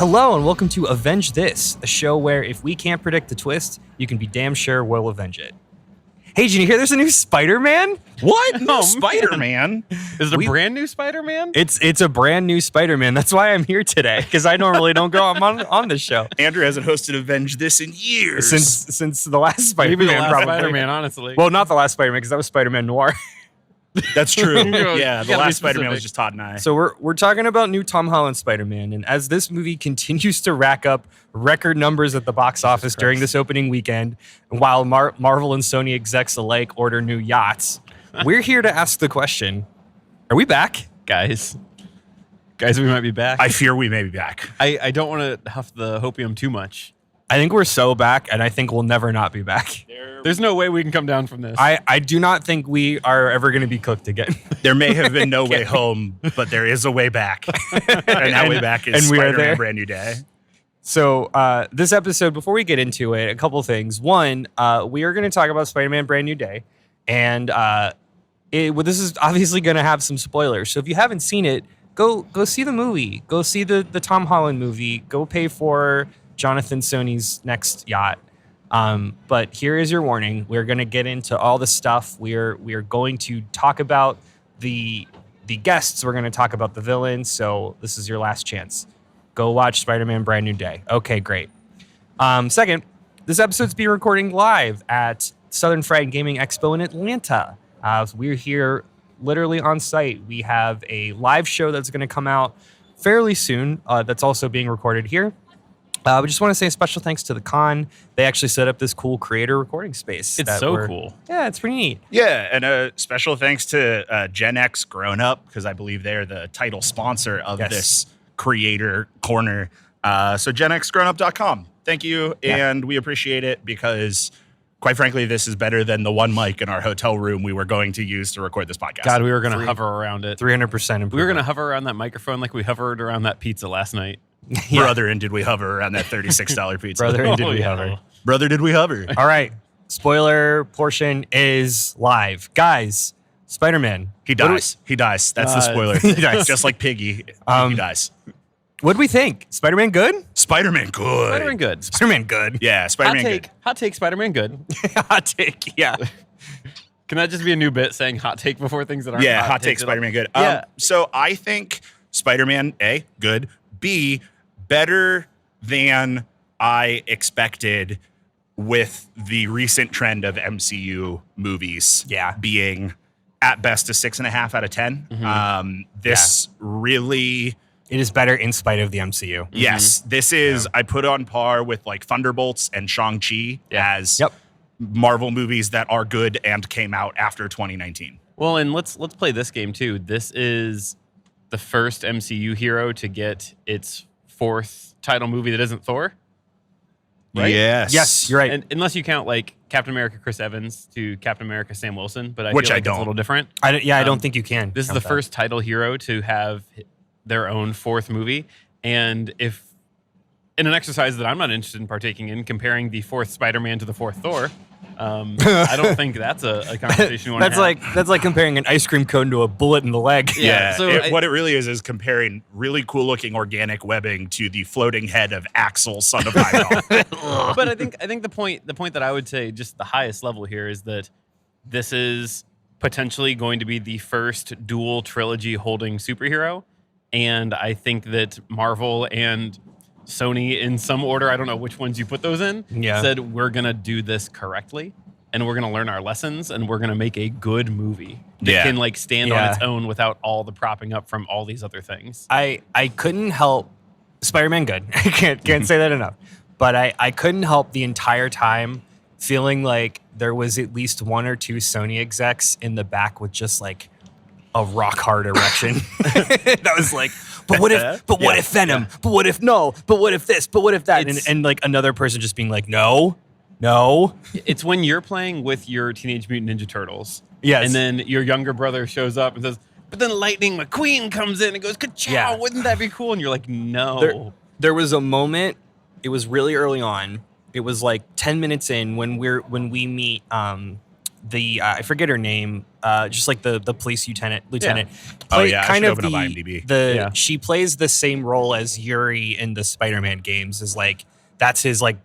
Hello and welcome to Avenge This, a show where if we can't predict the twist, you can be damn sure we'll avenge it. Hey, did you hear there's a new Spider-Man? What? No, Oh, Spider-Man. Is it a brand new Spider-Man? It's a brand new Spider-Man. That's why I'm here today, because I normally don't go on this show. Andrew hasn't hosted Avenge This in years. Since the last Spider-Man, Maybe the last probably. Spider-Man, honestly. Well, not the last Spider-Man, because that was Spider-Man Noir. That's true. You Yeah, gotta the be last Spider-Man was specific. just Todd and I. So we're talking about new Tom Holland Spider-Man, and as this movie continues to rack up record numbers at the box office during this opening weekend, while Marvel and Sony execs alike order new yachts, we're here to ask the question: are we back? Guys, we might be back. I fear we may be back. I don't want to huff the hopium too much. I think we're so back, and I think we'll never not be back. There's no way we can come down from this. I do not think we are ever going to be cooked again. There may have been no way home, but there is a way back. And that way back is and we are Spider-Man there. Brand New Day. So this episode, before we get into it, a couple things. One, we are going to talk about Spider-Man Brand New Day, and this is obviously going to have some spoilers. So if you haven't seen it, go see the movie. Go see the Tom Holland movie. Go pay for Jonathan Sony's next yacht. But here is your warning. We're going to get into all the stuff. We are going to talk about the guests. We're going to talk about the villains. So this is your last chance. Go watch Spider-Man Brand New Day. Okay, great. Second, this episode's being recording live at Southern Fried Gaming Expo in Atlanta. So we're here literally on site. We have a live show that's going to come out fairly soon. That's also being recorded here. We just want to say a special thanks to the con. They actually set up this cool creator recording space. It's so cool. Yeah, it's pretty neat. Yeah, and a special thanks to Gen X Grown Up, because I believe they're the title sponsor of this creator corner. So genxgrownup.com. Thank you, and we appreciate it because, quite frankly, this is better than the one mic in our hotel room we were going to use to record this podcast. God, we were going to hover around it. 300% improvement. We were going to hover around that microphone like we hovered around that pizza last night. Brother, and did we hover around that $36 pizza? Brother, and did Oh, we yeah. hover? Brother, did we hover? All right. Spoiler portion is live. Guys, Spider-Man. He dies. He dies. That's the spoiler. He dies. Just like Piggy. He dies. What do we think? Spider-Man good? Spider-Man good. Spider-Man good. Spider-Man good. Yeah, Hot Spider-Man take. good. Hot take. Spider-Man good. Hot take. Yeah. Can that just be a new bit saying hot take before things that aren't Yeah, hot hot take takes at all? Spider-Man good. Yeah. So I think Spider-Man, A, good. B, better than I expected with the recent trend of MCU movies being at best a 6.5 out of 10. This really... It is better in spite of the MCU. Yes, this is, I put on par with like Thunderbolts and Shang-Chi as Marvel movies that are good and came out after 2019. Well, and let's play this game too. This is the first MCU hero to get its fourth title movie that isn't Thor. Right? Yes, you're right. And unless you count like Captain America Chris Evans to Captain America Sam Wilson, but I Which feel I like don't. it's a little different. I don't think you can. This is count the that. first title hero to have their own fourth movie. And if in an exercise that I'm not interested in partaking in, comparing the fourth Spider-Man to the fourth Thor, I don't think that's a conversation you want to have. That's like comparing an ice cream cone to a bullet in the leg. Yeah, so what it really is comparing really cool looking organic webbing to the floating head of Axel, son of Heimdall. But I think the point that I would say, just the highest level here, is that this is potentially going to be the first dual trilogy holding superhero. And I think that Marvel and Sony, in some order, I don't know which ones you put those in, said we're going to do this correctly and we're going to learn our lessons and we're going to make a good movie that can like stand on its own without all the propping up from all these other things. I couldn't help Spider-Man good. I can't say that enough. But I couldn't help the entire time feeling like there was at least one or two Sony execs in the back with just like a rock hard erection. That was like, but what if Venom? Yeah. But what if no? But what if this? But what if that? And like another person just being like, no. It's when you're playing with your Teenage Mutant Ninja Turtles. Yes. And then your younger brother shows up and says, but then Lightning McQueen comes in and goes, ka-chow, Yeah. wouldn't that be cool? And you're like, no. There was a moment, it was really early on. It was like 10 minutes in when we meet the I forget her name, just like the police lieutenant. Oh yeah, kind I of should open up IMDb. she plays the same role as Yuri in the Spider-Man games. Is like that's his like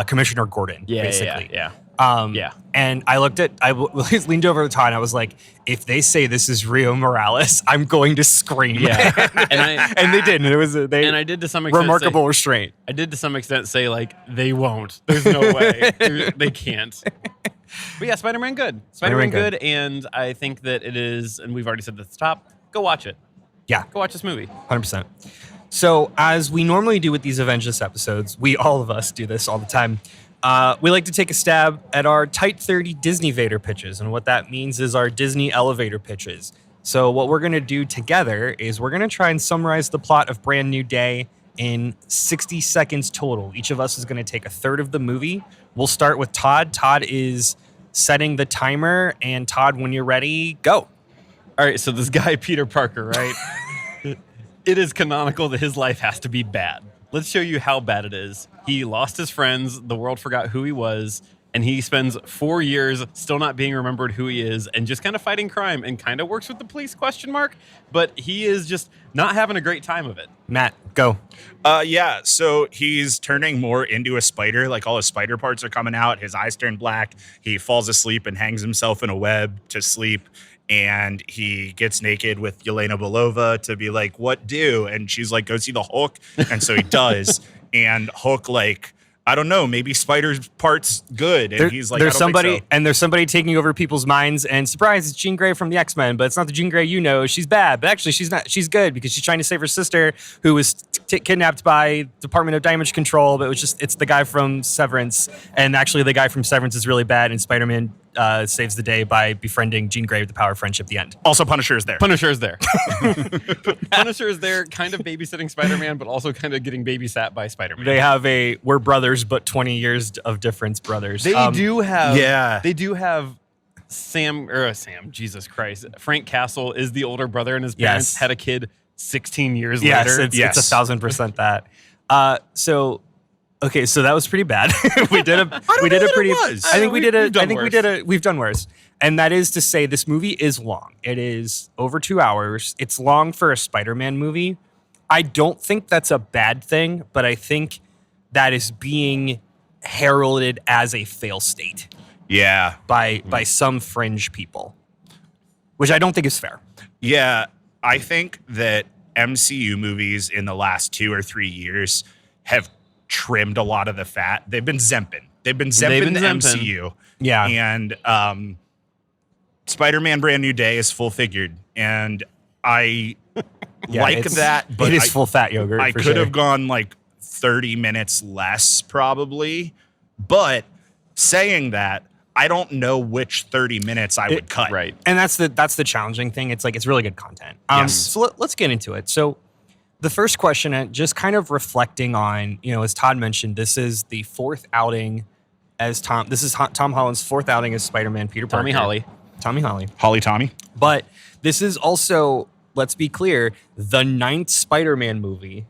Commissioner Gordon, basically. Yeah. And I leaned over to Todd and I was like, if they say this is Rio Morales, I'm going to scream. Yeah. And they did. And it was I did to some extent remarkable restraint. I did to some extent say like they won't. There's no way. They can't. But yeah, Spider-Man good. Spider-Man good, and I think that it is, and we've already said this at the top, go watch it. Yeah. Go watch this movie. 100%. So as we normally do with these Avenge episodes, all of us do this all the time. We like to take a stab at our tight 30 Disney Vader pitches. And what that means is our Disney elevator pitches. So what we're going to do together is we're going to try and summarize the plot of Brand New Day in 60 seconds total. Each of us is going to take a third of the movie. We'll start with Todd. Todd is setting the timer. And Todd, when you're ready, go. All right, so this guy, Peter Parker, right? It is canonical that his life has to be bad. Let's show you how bad it is. He lost his friends, the world forgot who he was, and he spends 4 years still not being remembered who he is and just kind of fighting crime and kind of works with the police, ? But he is just not having a great time of it. Matt, go. Yeah, so he's turning more into a spider. Like all his spider parts are coming out. His eyes turn black. He falls asleep and hangs himself in a web to sleep. And he gets naked with Yelena Belova to be like, what do? And she's like, go see the Hulk. And so he does. And Hulk, like, I don't know, maybe Spider's part's good. And he's like, there's I don't think so. And there's somebody taking over people's minds. And surprise, it's Jean Grey from the X-Men, but it's not the Jean Grey you know. She's bad, but actually she's not. She's good because she's trying to save her sister who was kidnapped by Department of Damage Control. But it's the guy from Severance. And actually the guy from Severance is really bad. And Spider-Man saves the day by befriending Jean Grey with the power of friendship at the end. Also, Punisher is there. Punisher is there, kind of babysitting Spider-Man, but also kind of getting babysat by Spider-Man. They have we're brothers, but 20 years of difference brothers. They do have Sam, Jesus Christ. Frank Castle is the older brother, and his parents had a kid 16 years later. It's 1,000% that. Okay, so that was pretty bad. We've done worse. And that is to say this movie is long. It is over 2 hours. It's long for a Spider-Man movie. I don't think that's a bad thing, but I think that is being heralded as a fail state. Yeah. By some fringe people, which I don't think is fair. Yeah, I think that MCU movies in the last 2 or 3 years have trimmed a lot of the fat. They've been zemping the MCU. Yeah. And Spider-Man Brand New Day is full figured. And I like that. But it is full fat yogurt. I could have gone like 30 minutes less probably. But saying that, I don't know which 30 minutes I would cut. Right. And that's the challenging thing. It's like, it's really good content. Yes. So let's get into it. So the first question, just kind of reflecting on, as Todd mentioned, this is the fourth outing as Tom. This is Tom Holland's fourth outing as Spider-Man Peter Parker. Tommy Holly. But this is also, let's be clear, the 9th Spider-Man movie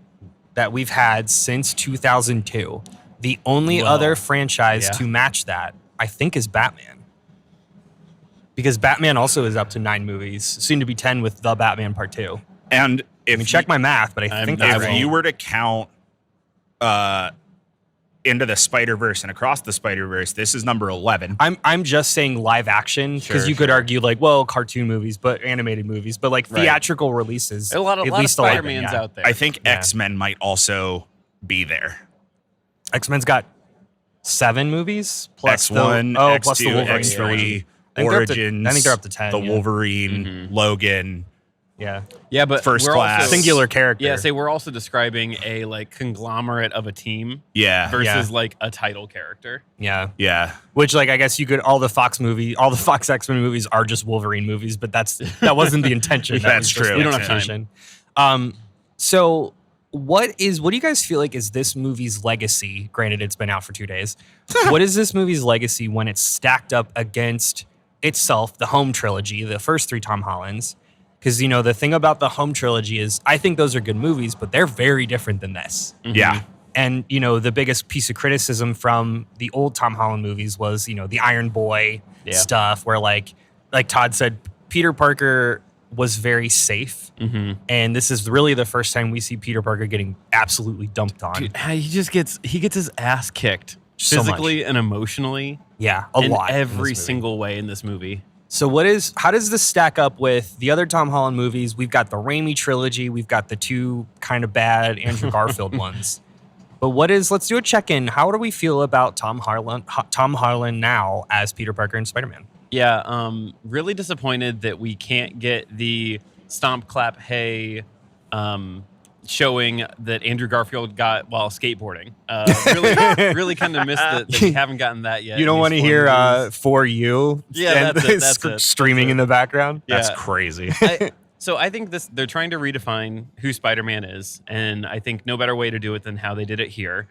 that we've had since 2002. The only other franchise to match that, I think, is Batman. Because Batman also is up to 9 movies, soon to be 10 with The Batman Part 2. And check my math, but I think that's right. If you were to count Into the Spider-Verse and Across the Spider-Verse, this is number 11. I'm just saying live action because you could argue like, well, cartoon movies, but animated movies, but like theatrical releases. A lot of Spider-Mans out there. I think X-Men might also be there. X-Men's got 7 movies plus X1, X2, plus the Wolverine X3, Origins. I think they're up to 10. The Wolverine, Logan. Yeah, but First Class, also, singular character. Yeah, we're also describing a like conglomerate of a team. Versus like a title character. Yeah. Which, like, I guess you could all the Fox X-Men movies are just Wolverine movies, but that wasn't the intention. That's true. We don't have time. So what do you guys feel like is this movie's legacy? Granted, it's been out for 2 days. What is this movie's legacy when it's stacked up against itself, the home trilogy, the first 3 Tom Hollands? Because, the thing about the home trilogy is I think those are good movies, but they're very different than this. Yeah. And, the biggest piece of criticism from the old Tom Holland movies was, the Iron Boy stuff where like Todd said, Peter Parker was very safe. Mm-hmm. And this is really the first time we see Peter Parker getting absolutely dumped on. Dude, he gets his ass kicked So physically and emotionally. Yeah, in lot. every single way in this movie. So how does this stack up with the other Tom Holland movies? We've got the Raimi trilogy. We've got the two kind of bad Andrew Garfield ones. But let's do a check-in. How do we feel about Tom Holland now as Peter Parker and Spider-Man? Yeah, really disappointed that we can't get the stomp, clap, hey showing that Andrew Garfield got while skateboarding. Really kind of missed that we haven't gotten that yet. You don't want to hear For You that's it. streaming in the background? Yeah. That's crazy. So I think they're trying to redefine who Spider-Man is, and I think no better way to do it than how they did it here.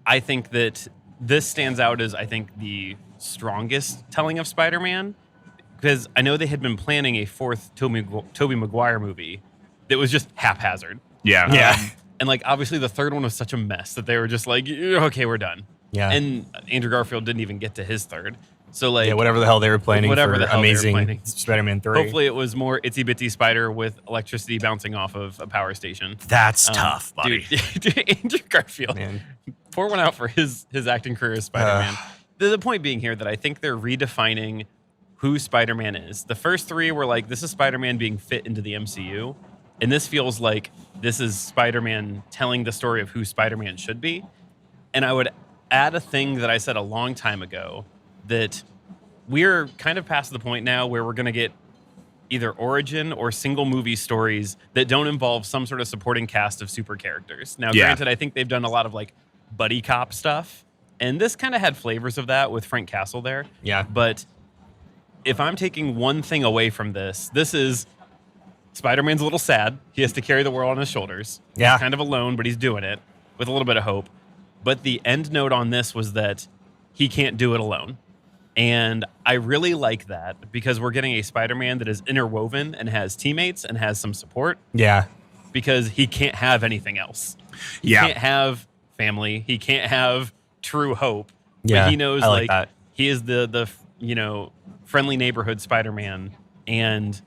I think that this stands out as, I think, the strongest telling of Spider-Man, because I know they had been planning a fourth Tobey Maguire movie that was just haphazard. Yeah. And like obviously the third one was such a mess that they were just like, okay, we're done. Yeah. And Andrew Garfield didn't even get to his third. So like whatever the hell they were planning whatever for the hell they were Amazing planning. Spider-Man 3. Hopefully it was more itsy bitsy spider with electricity bouncing off of a power station. That's tough, buddy. Dude, Andrew Garfield. Man. Pour one out for his acting career as Spider-Man. The point being here that I think they're redefining who Spider-Man is. The first three were like, this is Spider-Man being fit into the MCU. And this feels like this is Spider-Man telling the story of who Spider-Man should be. And I would add a thing that I said a long time ago, that we're kind of past the point now where we're going to get either origin or single movie stories that don't involve some sort of supporting cast of super characters. Now, granted, I think they've done a lot of like buddy cop stuff, and this kind of had flavors of that with Frank Castle there. Yeah. But if I'm taking one thing away from this is Spider-Man's a little sad. He has to carry the world on his shoulders. Yeah. He's kind of alone, but he's doing it with a little bit of hope. But the end note on this was that he can't do it alone. And I really like that because we're getting a Spider-Man that is interwoven and has teammates and has some support. Yeah. Because he can't have anything else. He can't have family. He can't have true hope. Yeah, But he knows I like that. he is the friendly neighborhood Spider-Man. And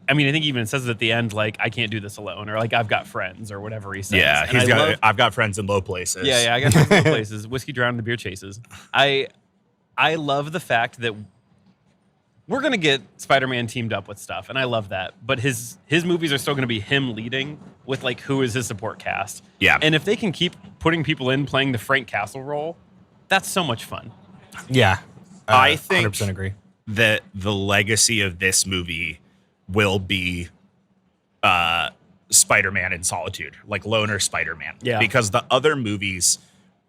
I mean, I think even it says at the end, like, I can't do this alone, or like, I've got friends, or whatever he says. Yeah, And I've got friends in low places. Yeah, I got friends in low places. Whiskey drowned in the beer chases. I love the fact that we're going to get Spider-Man teamed up with stuff, and I love that. But his movies are still going to be him leading with, like, who is his support cast. Yeah. And if they can keep putting people in playing the Frank Castle role, that's so much fun. Yeah. I think 100% agree. that the legacy of this movie will be Spider-Man in Solitude, like loner Spider-Man. Yeah. Because the other movies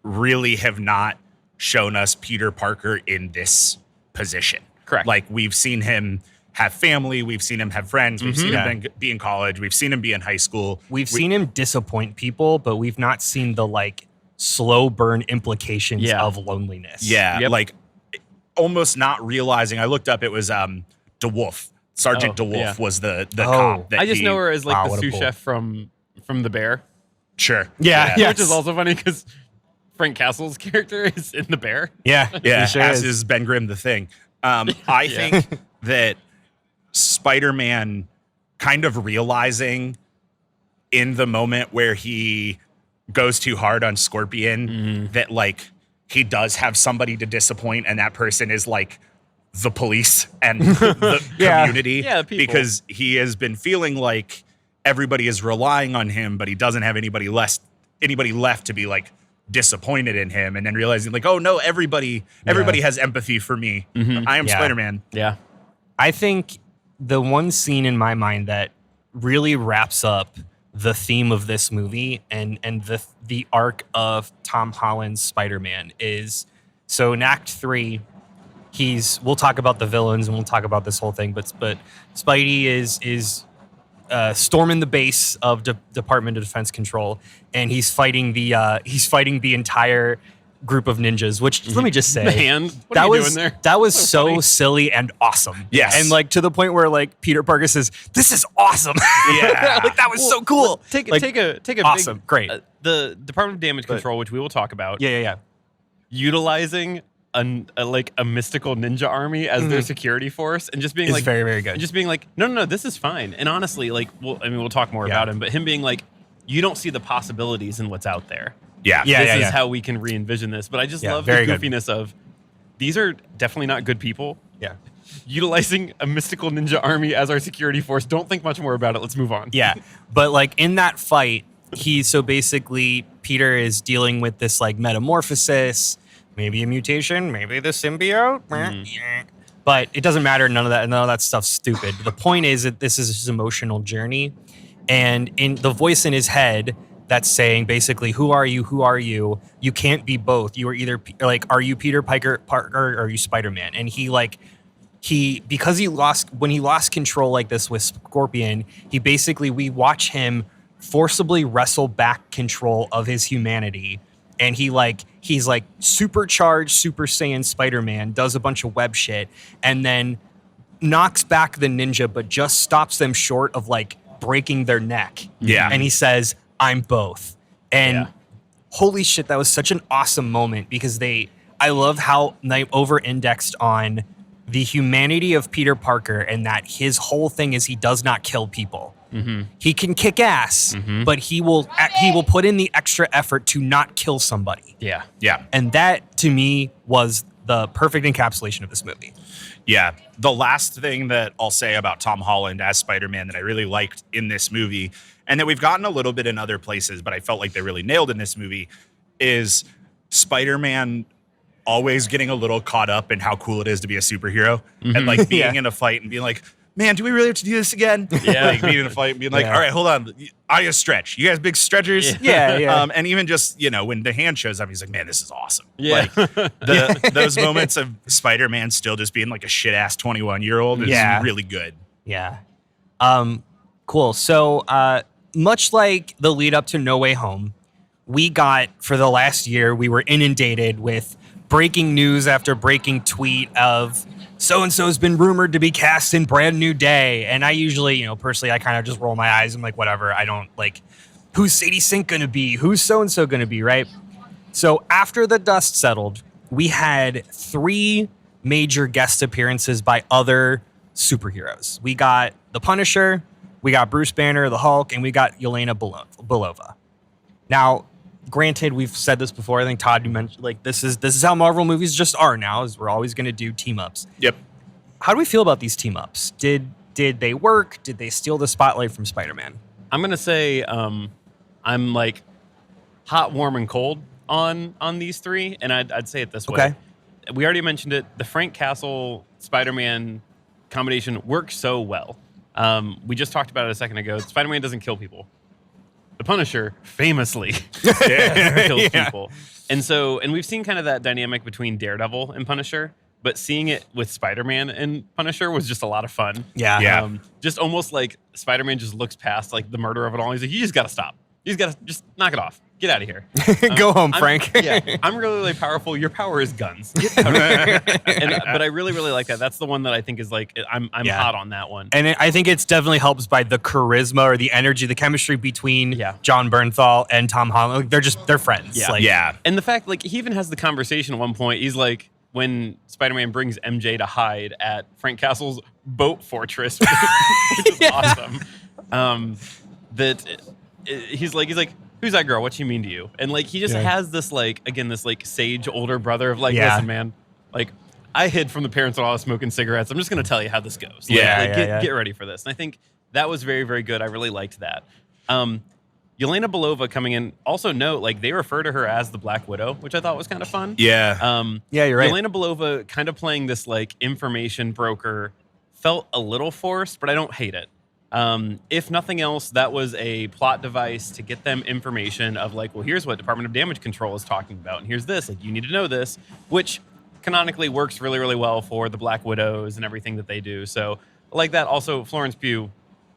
really have not shown us Peter Parker in this position. Correct. Like, we've seen him have family, we've seen him have friends, we've seen him be in college, we've seen him be in high school. We've seen him disappoint people, but we've not seen the like slow burn implications of loneliness. Yeah, Yep. like almost not realizing. I looked up, it was DeWolf. Sergeant DeWolf was the cop. That I just know her as like what the a sous pull. chef from The Bear. Sure. Yeah. Which is also funny because Frank Castle's character is in The Bear. Yeah. Yeah, he sure as is. is Ben Grimm the Thing. I think that Spider-Man kind of realizing in the moment where he goes too hard on Scorpion that like he does have somebody to disappoint, and that person is like the police and the community. Yeah, people. Because he has been feeling like everybody is relying on him, but he doesn't have anybody left to be like disappointed in him, and then realizing like, oh no, everybody has empathy for me. I am Spider-Man. Yeah. I think the one scene in my mind that really wraps up the theme of this movie and the arc of Tom Holland's Spider-Man is, so in Act 3, we'll talk about the villains and we'll talk about this whole thing, but Spidey is storming the base of Department of Defense Control, and he's fighting the entire group of ninjas, which let me just say, The hand. What that are you was doing there? that was So so funny. silly and awesome. Yes. And like to the point where like Peter Parker says, "This is awesome." Yeah. like that was so cool. Take Like, a awesome, big, great. The Department of Damage Control, which we will talk about, yeah. utilizing a mystical ninja army as their security force, and just being It's like very, very good. and just being like, no, this is fine. And honestly, like, we'll talk more Yeah. about him, but him being like, you don't see the possibilities in what's out there. Yeah. Yeah. This is how we can re-envision this. But I just Yeah, love the very good. goofiness of these are definitely not good people. Yeah. Utilizing a mystical ninja army as our security force. Don't think much more about it. Let's move on. Yeah. But like in that fight, so basically Peter is dealing with this like metamorphosis, maybe a mutation, maybe the symbiote. But it doesn't matter. None of that stuff's stupid. The point is that this is his emotional journey. And in the voice in his head that's saying basically, who are you? Who are you? You can't be both. You are either like, are you Peter Parker or are you Spider-Man? And because when he lost control like this with Scorpion, we watch him forcibly wrestle back control of his humanity. And he's like supercharged Super Saiyan Spider-Man, does a bunch of web shit, and then knocks back the ninja, but just stops them short of like breaking their neck. Yeah. And he says, I'm both. And Yeah. holy shit, that was such an awesome moment because I love how they over-indexed on the humanity of Peter Parker and that his whole thing is he does not kill people. He can kick ass, but he will put in the extra effort to not kill somebody. Yeah. Yeah. And that to me was the perfect encapsulation of this movie. Yeah. The last thing that I'll say about Tom Holland as Spider-Man that I really liked in this movie, and that we've gotten a little bit in other places, but I felt like they really nailed in this movie, is Spider-Man always getting a little caught up in how cool it is to be a superhero and like being in a fight and being like, man, do we really have to do this again? Yeah. Like being in a fight and being like, Yeah. all right, hold on. I stretch. You guys big stretchers? Yeah. And even just, when the hand shows up, he's like, man, this is awesome. Yeah. Like those moments of Spider-Man still just being like a shit ass 21-year-old is Yeah. really good. Yeah. Cool. So, much like the lead up to No Way Home, we got for the last year, we were inundated with breaking news after breaking tweet of so-and-so's been rumored to be cast in Brand New Day. And I usually, personally, I kind of just roll my eyes. I'm like, whatever. I don't like, who's Sadie Sink going to be? Who's so-and-so going to be, right? So after the dust settled, we had 3 major guest appearances by other superheroes. We got The Punisher, we got Bruce Banner, the Hulk, and we got Yelena Belova. Now, granted, we've said this before. I think Todd, you mentioned like this is how Marvel movies just are now. Is we're always going to do team ups. Yep. How do we feel about these team ups? Did they work? Did they steal the spotlight from Spider-Man? I'm gonna say I'm like hot, warm, and cold on these 3, and I'd say it this way. Okay. We already mentioned it. The Frank Castle Spider-Man combination works so well. We just talked about it a second ago. Spider-Man doesn't kill people. The Punisher famously kills people. And we've seen kind of that dynamic between Daredevil and Punisher, but seeing it with Spider-Man and Punisher was just a lot of fun. Yeah. Yeah. Just almost like Spider-Man just looks past like the murder of it all. He's like, you just got to stop. You just got to just knock it off. Get out of here. Go home, Frank. I'm really, really powerful. Your power is guns. But I really, really like that. That's the one that I think is like, I'm hot on that one. And I think it's definitely helps by the charisma or the energy, the chemistry between John Bernthal and Tom Holland. Like, they're friends. Yeah. Like, And the fact, like, he even has the conversation at one point. He's like, when Spider-Man brings MJ to hide at Frank Castle's boat fortress, which is awesome. He's like, who's that girl? What's she mean to you? And like, he just has this like, again, this like sage older brother of like, listen, man, like I hid from the parents while I was smoking cigarettes. I'm just going to tell you how this goes. Like, get ready for this. And I think that was very, very good. I really liked that. Yelena Belova coming in. Also note, like they refer to her as the Black Widow, which I thought was kind of fun. Yeah. You're right. Yelena Belova kind of playing this like information broker felt a little forced, but I don't hate it. If nothing else, that was a plot device to get them information of like, well, here's what Department of Damage Control is talking about, and here's this. Like, you need to know this, which canonically works really, really well for the Black Widows and everything that they do. So, like that. Also, Florence Pugh.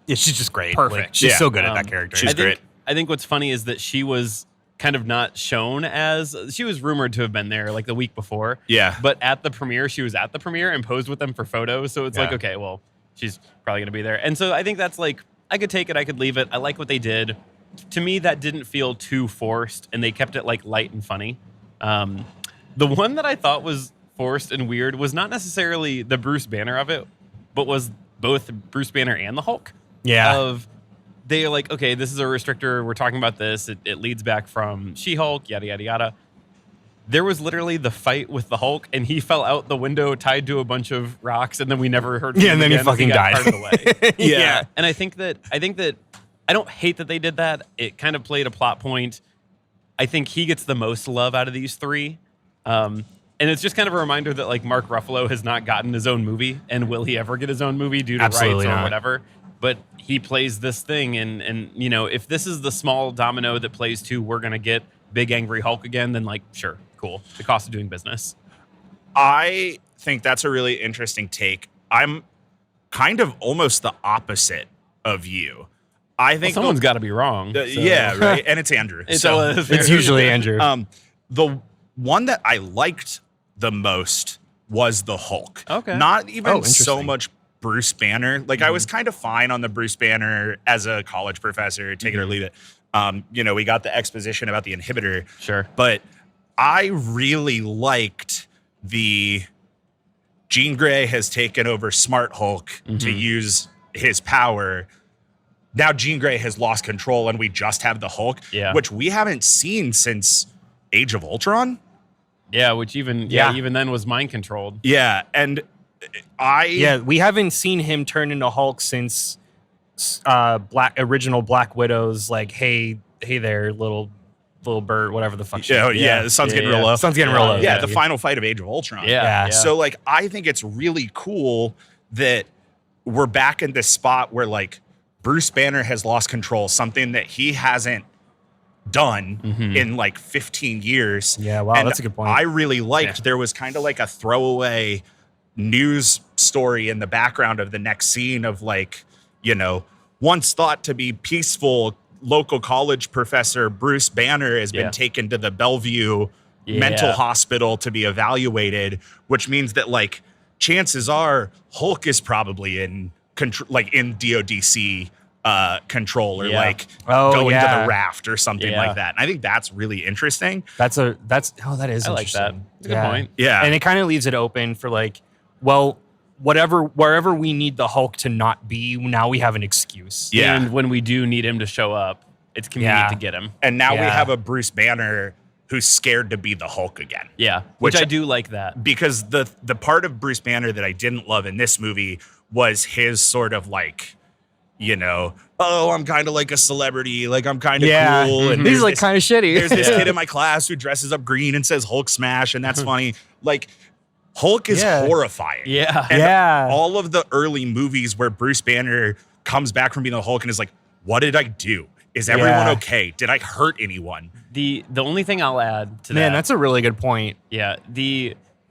Yeah, she's just great. Perfect. Like, she's so good at that character. She's great. I think what's funny is that she was kind of not shown as, she was rumored to have been there like the week before. Yeah. But at the premiere, she was at the premiere and posed with them for photos. So it's like, okay, well, she's probably going to be there. And so I think that's like, I could take it, I could leave it. I like what they did. To me, that didn't feel too forced, and they kept it like light and funny. The one that I thought was forced and weird was not necessarily the Bruce Banner of it, but was both Bruce Banner and the Hulk. Yeah. They're like, okay, this is a restrictor. We're talking about this. It leads back from She-Hulk, yada, yada, yada. There was literally the fight with the Hulk, and he fell out the window tied to a bunch of rocks, and then we never heard from him and then again he fucking got died. carted away. Yeah. And I think that I don't hate that they did that. It kind of played a plot point. I think he gets the most love out of these three. And it's just kind of a reminder that like Mark Ruffalo has not gotten his own movie, and will he ever get his own movie due to Absolutely rights or not. whatever? But he plays this thing, and you know, if this is the small domino that plays to we're gonna get big angry Hulk again, then like sure, cool. The cost of doing business. I think that's a really interesting take. I'm kind of almost the opposite of you. I think Someone's got to be wrong. so. Yeah, right. And it's Andrew. It's It's usually Andrew. The one that I liked the most was the Hulk. Okay. Not even so interesting. much Bruce Banner. Like I was kind of fine on the Bruce Banner as a college professor, take it or leave it. You know, we got the exposition about the inhibitor. Sure. But I really liked the Jean Grey has taken over Smart Hulk to use his power. Now Jean Grey has lost control and we just have the Hulk, which we haven't seen since Age of Ultron. Yeah, which even then was mind controlled. Yeah, and we haven't seen him turn into Hulk since original Black Widow's like, hey there, little bird, whatever the fuck. The sun's getting real low. Sun's getting real low. Yeah, the final fight of Age of Ultron. Yeah. So like, I think it's really cool that we're back in this spot where like Bruce Banner has lost control, something that he hasn't done in like 15 years. Yeah, wow, that's a good point. I really liked there was kind of like a throwaway news story in the background of the next scene of like, you know, once thought to be peaceful local college professor Bruce Banner has been taken to the Bellevue mental hospital to be evaluated, which means that like chances are Hulk is probably in control, like in DODC control or like going to the raft or something like that. And I think that's really interesting. That is I like interesting. that. It's a good point. Yeah. And it kind of leaves it open for like, well, wherever we need the Hulk to not be, now we have an excuse. Yeah. And when we do need him to show up, it's convenient to get him. And now we have a Bruce Banner who's scared to be the Hulk again. Yeah, which I do like that. Because the part of Bruce Banner that I didn't love in this movie was his sort of like, you know, oh, I'm kind of like a celebrity, like I'm kind of cool. And he's like kind of shitty. There's this kid in my class who dresses up green and says Hulk smash, and that's funny. Like, Hulk is horrifying. Yeah. And all of the early movies where Bruce Banner comes back from being the Hulk and is like, what did I do? Is everyone okay? Did I hurt anyone? The only thing I'll add to that. Man, that's a really good point. Yeah.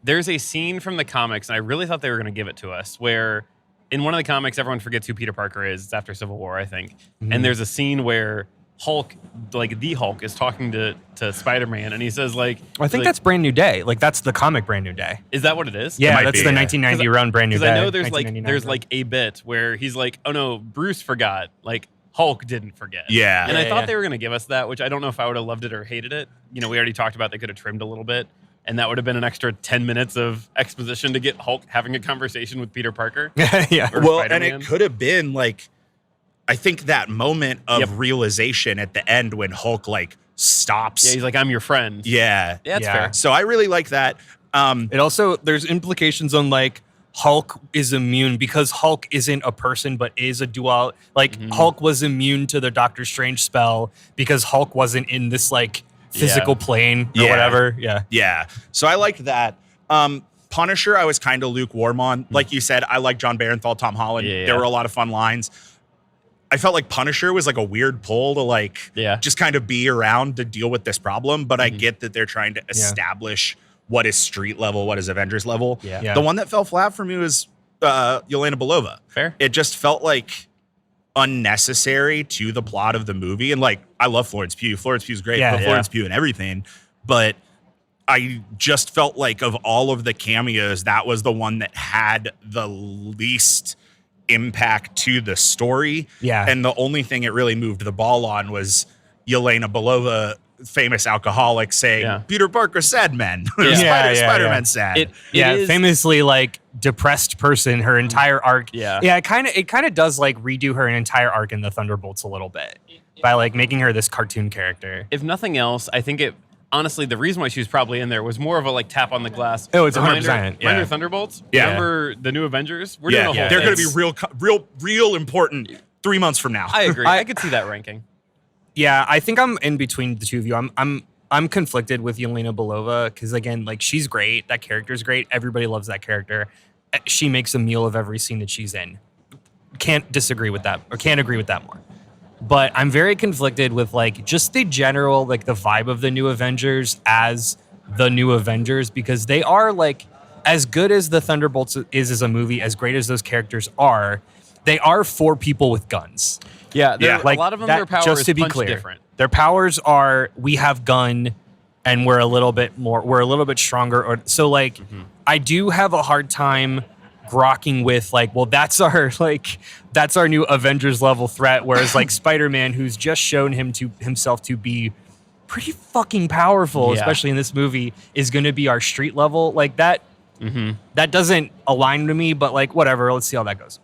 There's a scene from the comics, and I really thought they were going to give it to us, where in one of the comics, everyone forgets who Peter Parker is. It's after Civil War, I think. And there's a scene where Hulk, like the Hulk, is talking to Spider-Man, and he says like, I think that's Brand New Day. Like that's the comic Brand New Day. Is that what it is? Yeah, might that's be, the yeah. 1990 run Brand New Day. Because I know there's 1999 run. a bit where he's like, oh no, Bruce forgot. Like Hulk didn't forget. Yeah. And I Yeah, thought yeah. they were going to give us that, which I don't know if I would have loved it or hated it. You know, we already talked about they could have trimmed a little bit, and that would have been an extra 10 minutes of exposition to get Hulk having a conversation with Peter Parker. Yeah. Or Well, Spider-Man. and it could have been like, I think that moment of realization at the end when Hulk like stops. Yeah, he's like, I'm your friend. Yeah. Yeah, that's Yeah. fair. So I really like that. It also, there's implications on like Hulk is immune because Hulk isn't a person but is a dual. Like Hulk was immune to the Doctor Strange spell because Hulk wasn't in this like physical plane or whatever. Yeah. Yeah. So I liked that. Punisher, I was kind of lukewarm on. Like you said, I like John Barenthal, Tom Holland. Yeah. There were a lot of fun lines. I felt like Punisher was like a weird pull to like just kind of be around to deal with this problem. But I get that they're trying to establish what is street level, what is Avengers level. Yeah. The one that fell flat for me was Yelena Belova. Fair. It just felt like unnecessary to the plot of the movie. And like, I love Florence Pugh. Florence Pugh's great. Yeah, I love Florence Pugh and everything. But I just felt like of all of the cameos, that was the one that had the least impact to the story. Yeah. And the only thing it really moved the ball on was Yelena Belova, famous alcoholic, saying, Peter Parker sad men. Spider-Man sad. It is, famously like depressed person, her entire arc. Yeah. It kind of does like redo her entire arc in the Thunderbolts a little bit by like making her this cartoon character. If nothing else, I think honestly, the reason why she was probably in there was more of a like tap on the glass. Oh, it's 100%. Reminder Thunderbolts. Yeah. Remember the new Avengers? We're doing a whole they're going to be real important 3 months from now. I agree. I could see that ranking. Yeah, I think I'm in between the two of you. I'm conflicted with Yelena Belova because again, like she's great. That character's great. Everybody loves that character. She makes a meal of every scene that she's in. Can't disagree with that, or can't agree with that more. But I'm very conflicted with like just the general like the vibe of the new Avengers as the new Avengers, because they are like as good as the Thunderbolts is as a movie, as great as those characters are, they are for people with guns. Yeah, like a lot of them, that, their power just is to be punch clear, different. Their powers are we have gun and we're a little bit stronger. Or so like I do have a hard time grokking with like, well, that's our new Avengers level threat. Whereas like Spider-Man, who's just shown himself to be pretty fucking powerful, especially in this movie, is going to be our street level like that. That doesn't align to me, but like whatever. Let's see how that goes.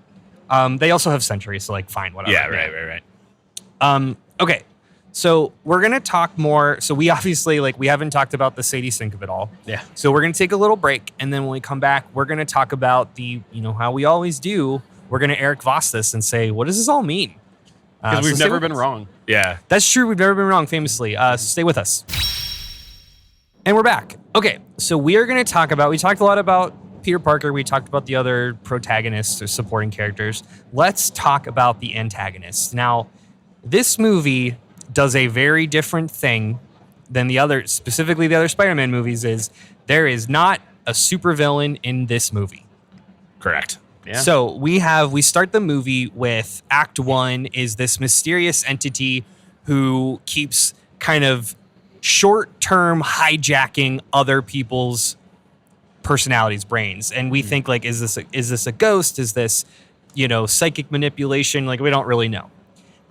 They also have Sentry, so like fine, whatever. Yeah, right. Okay, so we're gonna talk more. So we obviously we haven't talked about the Sadie Sink of it all. Yeah. So we're gonna take a little break, and then when we come back, we're gonna talk about how we always do. We're gonna Eric Voss this and say, what does this all mean? Because we've never been wrong. Yeah, that's true. We've never been wrong, famously. So stay with us. And we're back. Okay, so we are gonna talk about. We talked a lot about Peter Parker, we talked about the other protagonists or supporting characters. Let's talk about the antagonists. Now, this movie does a very different thing than specifically the other Spider-Man movies is there is not a supervillain in this movie. Correct. Yeah. So we start the movie with Act 1 is this mysterious entity who keeps kind of short-term hijacking other people's personalities, brains, and we think like, is this a ghost? Is this, psychic manipulation? Like we don't really know.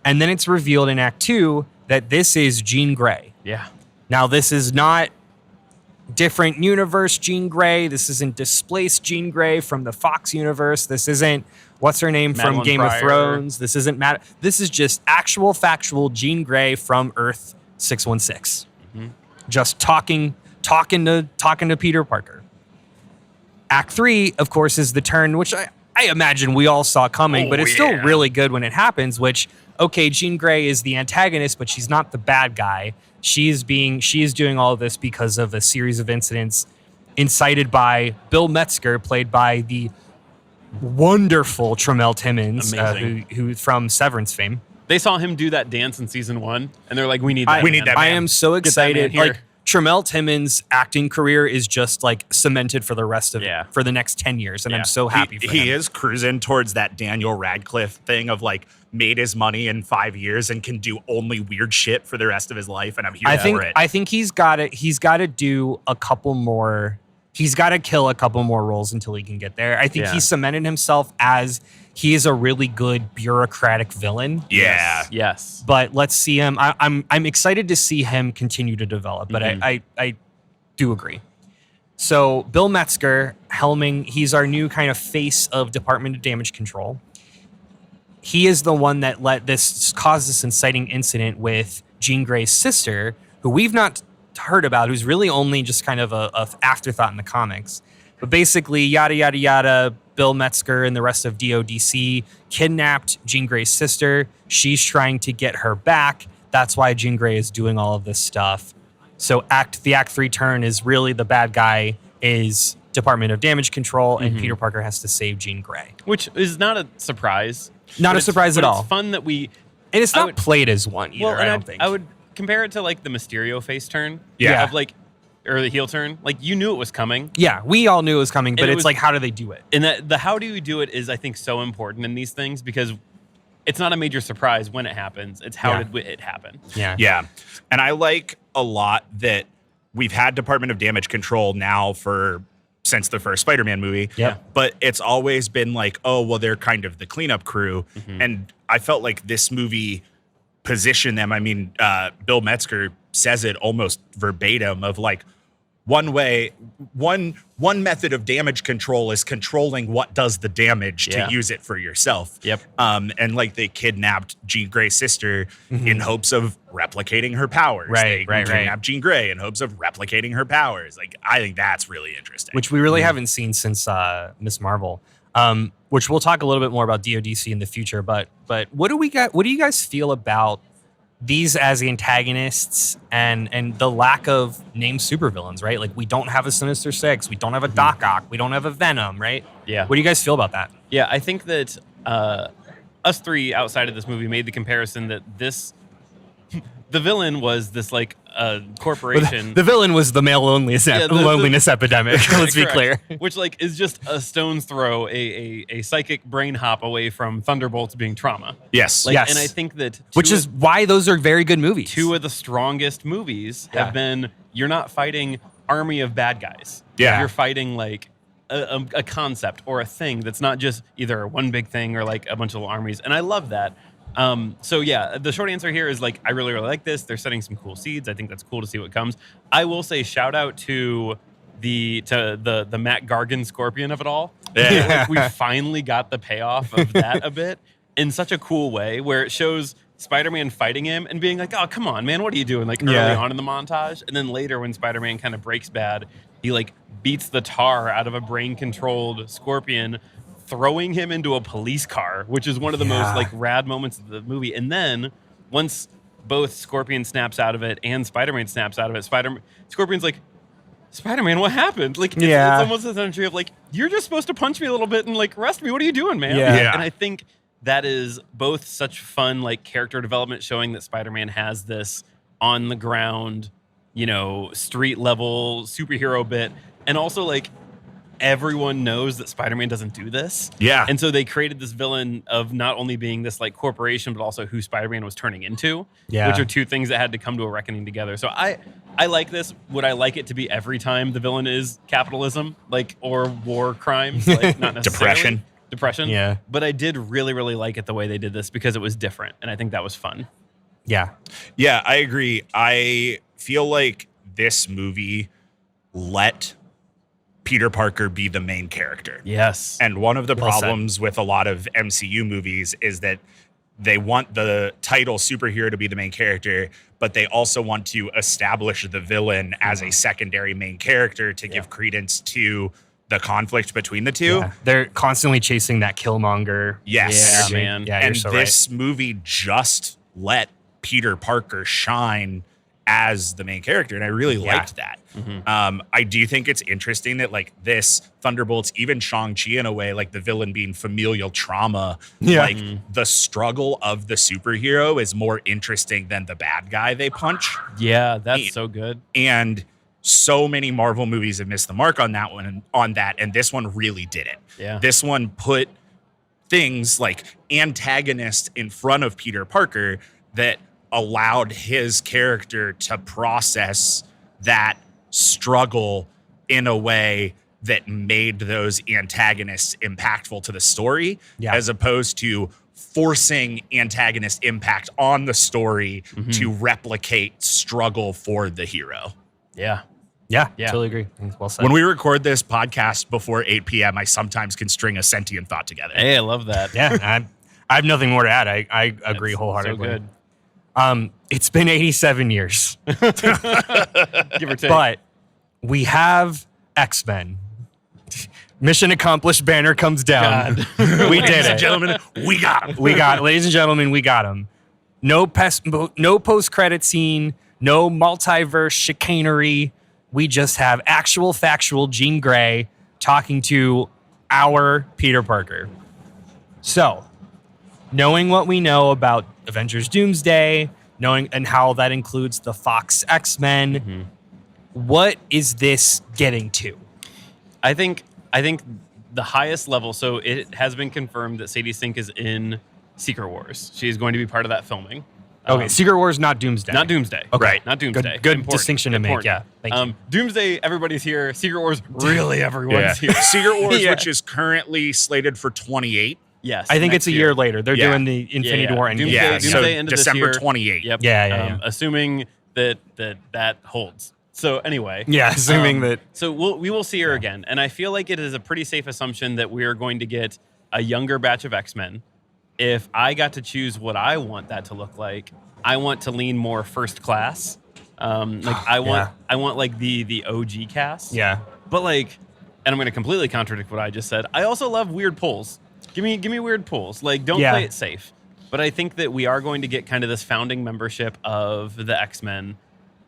And then it's revealed in Act 2 that this is Jean Grey. Yeah. Now this is not different universe Jean Grey. This isn't displaced Jean Grey from the Fox universe. This isn't what's her name Madeline from Game Pryor. of Thrones. This isn't This is just actual factual Jean Grey from Earth 616. Just talking to Peter Parker. Act 3, of course, is the turn, which I imagine we all saw coming, but it's still really good when it happens, which, okay, Jean Grey is the antagonist, but she's not the bad guy. She is doing all of this because of a series of incidents incited by Bill Metzger, played by the wonderful Tremel Timmons, who from Severance fame. They saw him do that dance in season 1, and they're like, we need that man. I am so excited. Like, Tremel Timmons' acting career is just like cemented for the rest of for the next 10 years. And I'm so happy for him. He is cruising towards that Daniel Radcliffe thing of like made his money in 5 years and can do only weird shit for the rest of his life. And I'm here for it. I think he's got to do a couple more. He's got to kill a couple more roles until he can get there. I think he's cemented himself as he is a really good bureaucratic villain. Yeah. Yes. But let's see him. I'm excited to see him continue to develop. But I do agree. So Bill Metzger, helming, he's our new kind of face of Department of Damage Control. He is the one that caused this inciting incident with Jean Grey's sister, who we've not heard about, who's really only just kind of a afterthought in the comics. But basically, yada, yada, yada, Bill Metzger and the rest of DODC kidnapped Jean Grey's sister. She's trying to get her back. That's why Jean Grey is doing all of this stuff. So the Act 3 turn is really the bad guy is Department of Damage Control, and Peter Parker has to save Jean Grey. Which is not a surprise. Not a surprise at all. It's fun that we... And it's not played as one either, I don't think. I would compare it to like the Mysterio face turn. Yeah. Of like, or the heel turn. Like you knew it was coming. Yeah, we all knew it was coming, but it's like, how do they do it? And the how do you do it is, I think, so important in these things because it's not a major surprise when it happens. It's how did it happen? Yeah. Yeah. And I like a lot that we've had Department of Damage Control now since the first Spider-Man movie. Yep. But it's always been like, oh, well, they're kind of the cleanup crew. And I felt like this movie positioned them. I mean, Bill Metzger says it almost verbatim of like, one method of damage control is controlling what does the damage to use it for yourself. Yep. And like they kidnapped Jean Grey's sister in hopes of replicating her powers. Right. Kidnapped Jean Grey in hopes of replicating her powers. Like, I think that's really interesting. Which we really haven't seen since Miss Marvel. Which we'll talk a little bit more about DODC in the future. But what do you guys feel about these as antagonists and the lack of named supervillains, right? Like, we don't have a Sinister Six, we don't have a Doc Ock, we don't have a Venom, right? Yeah. What do you guys feel about that? Yeah, I think that us three outside of this movie made the comparison that the villain was this like corporation. The villain was the male loneliness epidemic. Let's be clear. Which like is just a stone's throw, a psychic brain hop away from Thunderbolts being trauma. Yes. Like, Yes. And I think that Which is why those are very good movies. two of the strongest movies have been, you're not fighting army of bad guys. Yeah. You're fighting like a concept or a thing that's not just either one big thing or like a bunch of little armies. And I love that. So yeah, the short answer here is like, I really, really like this. They're setting some cool seeds. I think that's cool to see what comes. I will say shout out to the Matt Gargan Scorpion of it all. Yeah. Like, we finally got the payoff of that a bit in such a cool way where it shows Spider-Man fighting him and being like, oh, come on, man, what are you doing? Like early on in the montage. And then later when Spider-Man kind of breaks bad, he like beats the tar out of a brain-controlled Scorpion, throwing him into a police car, which is one of the most like rad moments of the movie. And then once both Scorpion snaps out of it and Spider-Man snaps out of it, Scorpion's like, Spider-Man, what happened? Like, it's almost this energy of like, you're just supposed to punch me a little bit and like arrest me. What are you doing, man? Yeah. And I think that is both such fun like character development, showing that Spider-Man has this on the ground, street level superhero bit, and also like everyone knows that Spider-Man doesn't do this. Yeah. And so they created this villain of not only being this like corporation, but also who Spider-Man was turning into, which are two things that had to come to a reckoning together. So I like this. Would I like it to be every time the villain is capitalism, like, or war crimes, like not necessarily depression? Yeah. But I did really, really like it the way they did this because it was different. And I think that was fun. Yeah. Yeah, I agree. I feel like this movie let Peter Parker be the main character. Yes. And one of the Well problems with a lot of MCU movies is that they want the title superhero to be the main character, but they also want to establish the villain as a secondary main character to give credence to the conflict between the two. Yeah. They're constantly chasing that Killmonger. Yes. Yeah, man. Yeah, And you're so this movie just let Peter Parker shine as the main character, and I really liked that. I do think it's interesting that like this Thunderbolts, even Shang-Chi in a way, like the villain being familial trauma, like the struggle of the superhero is more interesting than the bad guy they punch. Yeah, that's so good. And so many Marvel movies have missed the mark on that one, and this one really did it. Yeah. This one put things like antagonists in front of Peter Parker that allowed his character to process that struggle in a way that made those antagonists impactful to the story, as opposed to forcing antagonist impact on the story to replicate struggle for the hero. Yeah. Yeah, totally agree. Well said. When we record this podcast before 8 p.m., I sometimes can string a sentient thought together. Hey, I love that. Yeah, I have nothing more to add. I agree wholeheartedly. So good. It's been 87 years, Give or take. but we have X-Men. Mission accomplished. Banner comes down. We did Ladies and it. gentlemen, we got him. Ladies and gentlemen, we got him. No post-credit scene. No multiverse chicanery. We just have actual factual Jean Grey talking to our Peter Parker. So, knowing what we know about Avengers Doomsday, and how that includes the Fox X-Men, what is this getting to? I think the highest level, so it has been confirmed that Sadie Sink is in Secret Wars. She is going to be part of that filming. Okay, Secret Wars, not Doomsday. Not Doomsday. Okay. Right. Not Doomsday. Good Important. distinction to make. Yeah. Thank you. Doomsday, everybody's here. Secret Wars, really everyone's here. Secret Wars, Yeah. which is currently slated for 28. Yes. I think next it's a year later. They're Yeah. doing the Infinity War Endgame. Doomsday, Yeah, Doomsday so end of this December year. 28. Yep. Yeah. Assuming that holds. So anyway. Yeah, assuming that. So we will see her again. And I feel like it is a pretty safe assumption that we are going to get a younger batch of X-Men. If I got to choose what I want that to look like, I want to lean more first class. I want like the OG cast. Yeah. But like, and I'm going to completely contradict what I just said. I also love weird pulls. Give me weird pulls. Like, don't play it safe. But I think that we are going to get kind of this founding membership of the X-Men.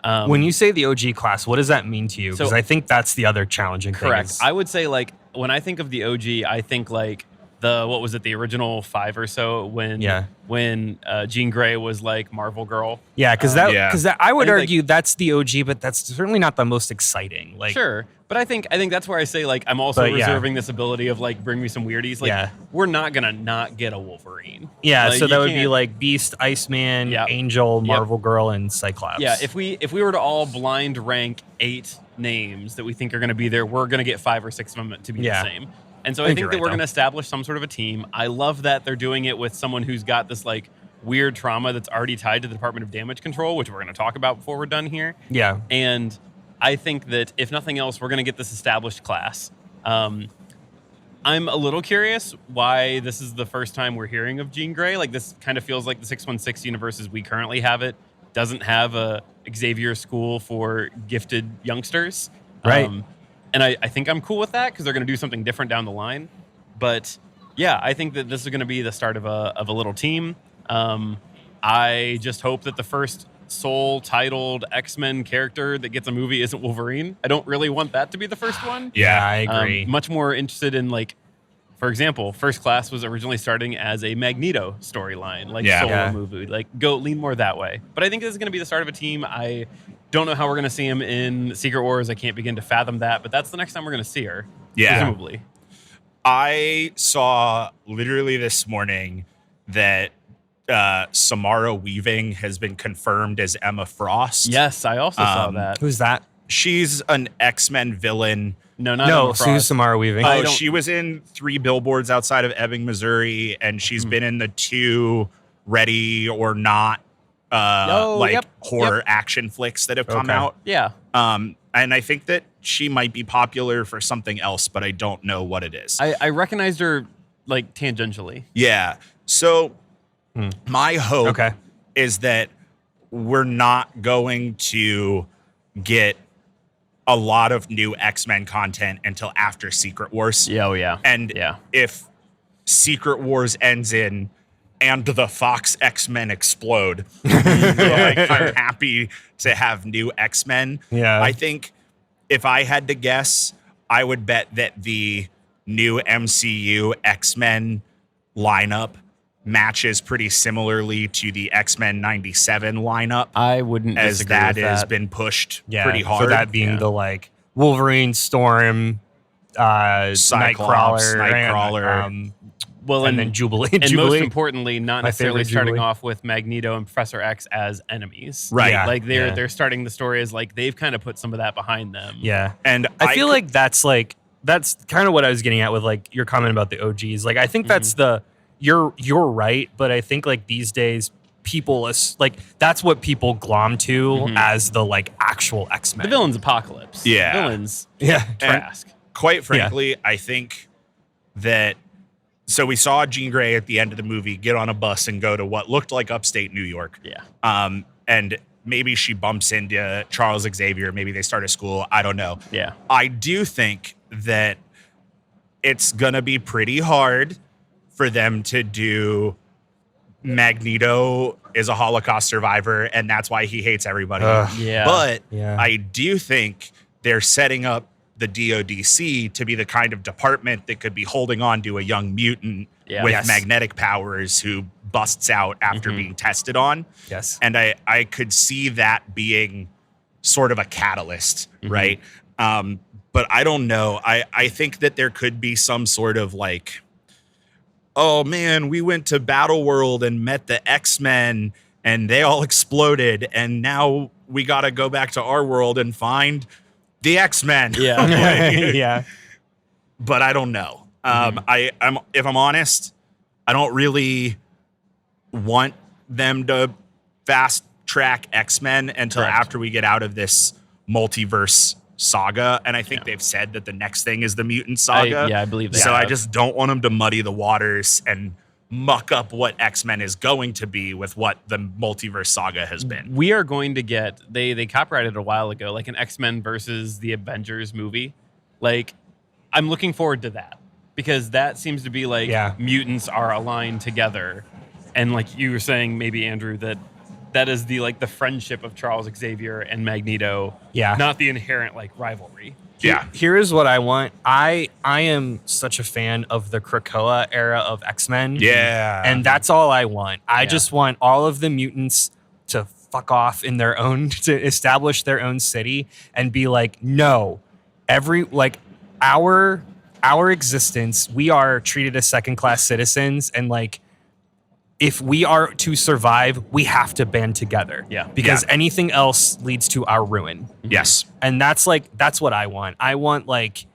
When you say the OG class, what does that mean to you? Because So- I think that's the other challenging thing. Correct. is- I would say like when I think of the OG, I think like the original 5 or so when Jean Grey was like Marvel Girl. Yeah, because I would I think, argue that's the OG, but that's certainly not the most exciting. Like, Sure. But I think that's where I say like I'm also But, yeah. reserving this ability of like bring me some weirdies. Like Yeah. we're not gonna not get a Wolverine. yeah. Like, So you that would be can't- like Beast, Iceman, Yep. Angel, Yep. Marvel Girl, and Cyclops. Yeah, if we were to all blind rank 8 names that we think are going to be there, we're going to get 5 or 6 of them to be Yeah. the same. And so I I think think you're that right, we're though. going to establish some sort of a team. I love that they're doing it with someone who's got this like weird trauma that's already tied to the Department of Damage Control, which we're going to talk about before we're done here. yeah. And I think that if nothing else, we're going to get this established class. I'm a little curious why this is the first time we're hearing of Jean Grey. Like this kind of feels like the 616 universe as we currently have it doesn't have a Xavier school for gifted youngsters. Right. And I think I'm cool with that because they're going to do something different down the line. But yeah, I think that this is going to be the start of a little team. I just hope that the first sole titled X-Men character that gets a movie isn't Wolverine. I don't really want that to be the first one. Yeah, I agree. Much more interested in like, for example, First Class was originally starting as a Magneto storyline, like solo movie. Like go lean more that way. But I think this is going to be the start of a team. I don't know how we're going to see him in Secret Wars. I can't begin to fathom that, but that's the next time we're going to see her. Yeah. Presumably. I saw literally this morning that Samara Weaving has been confirmed as Emma Frost. Yes, I also saw that. Who's that? She's an X-Men villain. No, not No, Emma Sue Frost. Samara Weaving. Oh, she was in 3 Billboards Outside of Ebbing, Missouri, and she's been in the 2 Ready or Not horror action flicks that have come Okay. out. Yeah. And I think that she might be popular for something else, but I don't know what it is. I recognized her like tangentially. Yeah. So my hope Okay. is that we're not going to get a lot of new X-Men content until after Secret Wars. Yeah, oh yeah. And yeah. if Secret Wars ends in and the Fox X-Men explode, like, I'm happy to have new X-Men. Yeah. I think if I had to guess, I would bet that the new MCU X-Men lineup matches pretty similarly to the X-Men 97 lineup, I wouldn't as disagree that with has that. been pushed Yeah, pretty hard. So that being the like Wolverine, Storm, Cyclops, Nightcrawler. Well, and then Jubilee. And Jubilee. most importantly, not My necessarily favorite starting Jubilee. off with Magneto and Professor X as enemies. Right. Yeah. Like they're starting the story as like they've kind of put some of that behind them. Yeah. And I feel like that's kind of what I was getting at with like your comment about the OGs. Like I think that's you're right, but I think like these days people like that's what people glom to as the like actual X-Men. The villain's Apocalypse. Yeah. Villains Yeah. Trask. quite frankly, I think that so we saw Jean Grey at the end of the movie get on a bus and go to what looked like upstate New York. Yeah. And maybe she bumps into Charles Xavier. Maybe they start a school. I don't know. Yeah. I do think that it's going to be pretty hard for them to do Magneto is a Holocaust survivor, and that's why he hates everybody. Yeah. But Yeah. I do think they're setting up the DODC to be the kind of department that could be holding on to a young mutant Yeah. with Yes. magnetic powers who busts out after being tested on. Yes. And I could see that being sort of a catalyst, right? But I don't know. I think that there could be some sort of like oh man, we went to Battle World and met the X-Men and they all exploded. And now we got to go back to our world and find the X-Men. Yeah. Yeah. But I don't know. I'm if I'm honest, I don't really want them to fast track X-Men until Correct. after we get out of this multiverse saga. And I think they've said that the next thing is the mutant saga. I believe they So I have. just don't want them to muddy the waters and muck up what X-Men is going to be with what the multiverse saga has been. We are going to get they copyrighted a while ago, like an X-Men versus the Avengers movie. Like, I'm looking forward to that because that seems to be like mutants are aligned together, and like you were saying, maybe Andrew, that is the like the friendship of Charles Xavier and Magneto, not the inherent like rivalry. Yeah. Here is what I want. I am such a fan of the Krakoa era of X-Men. Yeah. And that's all I want. I just want all of the mutants to fuck off in their own, to establish their own city and be like, no, our existence, we are treated as second-class citizens, and like, if we are to survive, we have to band together. Yeah. Because anything else leads to our ruin. Yes. And that's what I want. I want like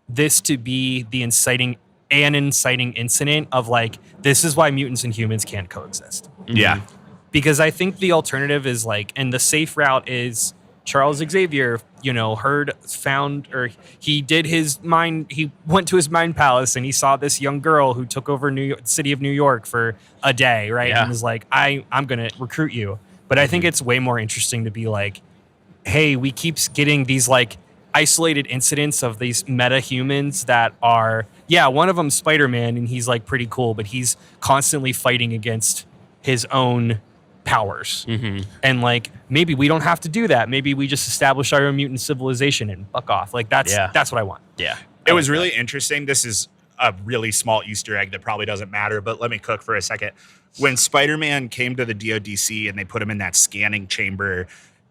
this to be the inciting incident of like, this is why mutants and humans can't coexist. Yeah. Because I think the alternative is like, and the safe route is Charles Xavier, he did his mind, he went to his mind palace and he saw this young girl who took over city of New York for a day, right? Yeah. And was like, I'm going to recruit you. But I think it's way more interesting to be like, hey, we keep getting these like isolated incidents of these meta humans that are, one of them Spider-Man, and he's like pretty cool, but he's constantly fighting against his own powers. And like, maybe we don't have to do that. Maybe we just establish our own mutant civilization and fuck off. Like that's what I want. Yeah. It was really interesting. This is a really small Easter egg that probably doesn't matter, but let me cook for a second. When Spider-Man came to the DODC and they put him in that scanning chamber,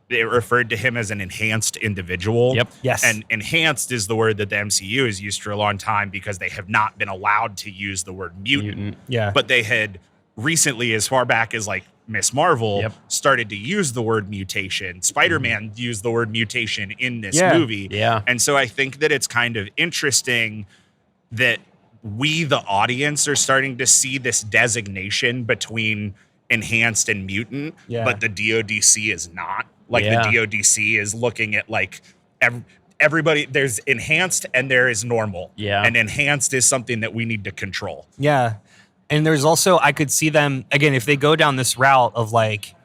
it referred to him as an enhanced individual. Yep. Yes. And enhanced is the word that the MCU has used for a long time because they have not been allowed to use the word mutant. Yeah. But they had recently, as far back as like Miss Marvel, started to use the word mutation. Spider-Man used the word mutation in this movie. Yeah. And so I think that it's kind of interesting that we, the audience, are starting to see this designation between enhanced and mutant, but the DODC is not. Like the DODC is looking at like everybody, there's enhanced and there is normal. Yeah. And enhanced is something that we need to control. Yeah. And there's also, I could see them, again, if they go down this route of like,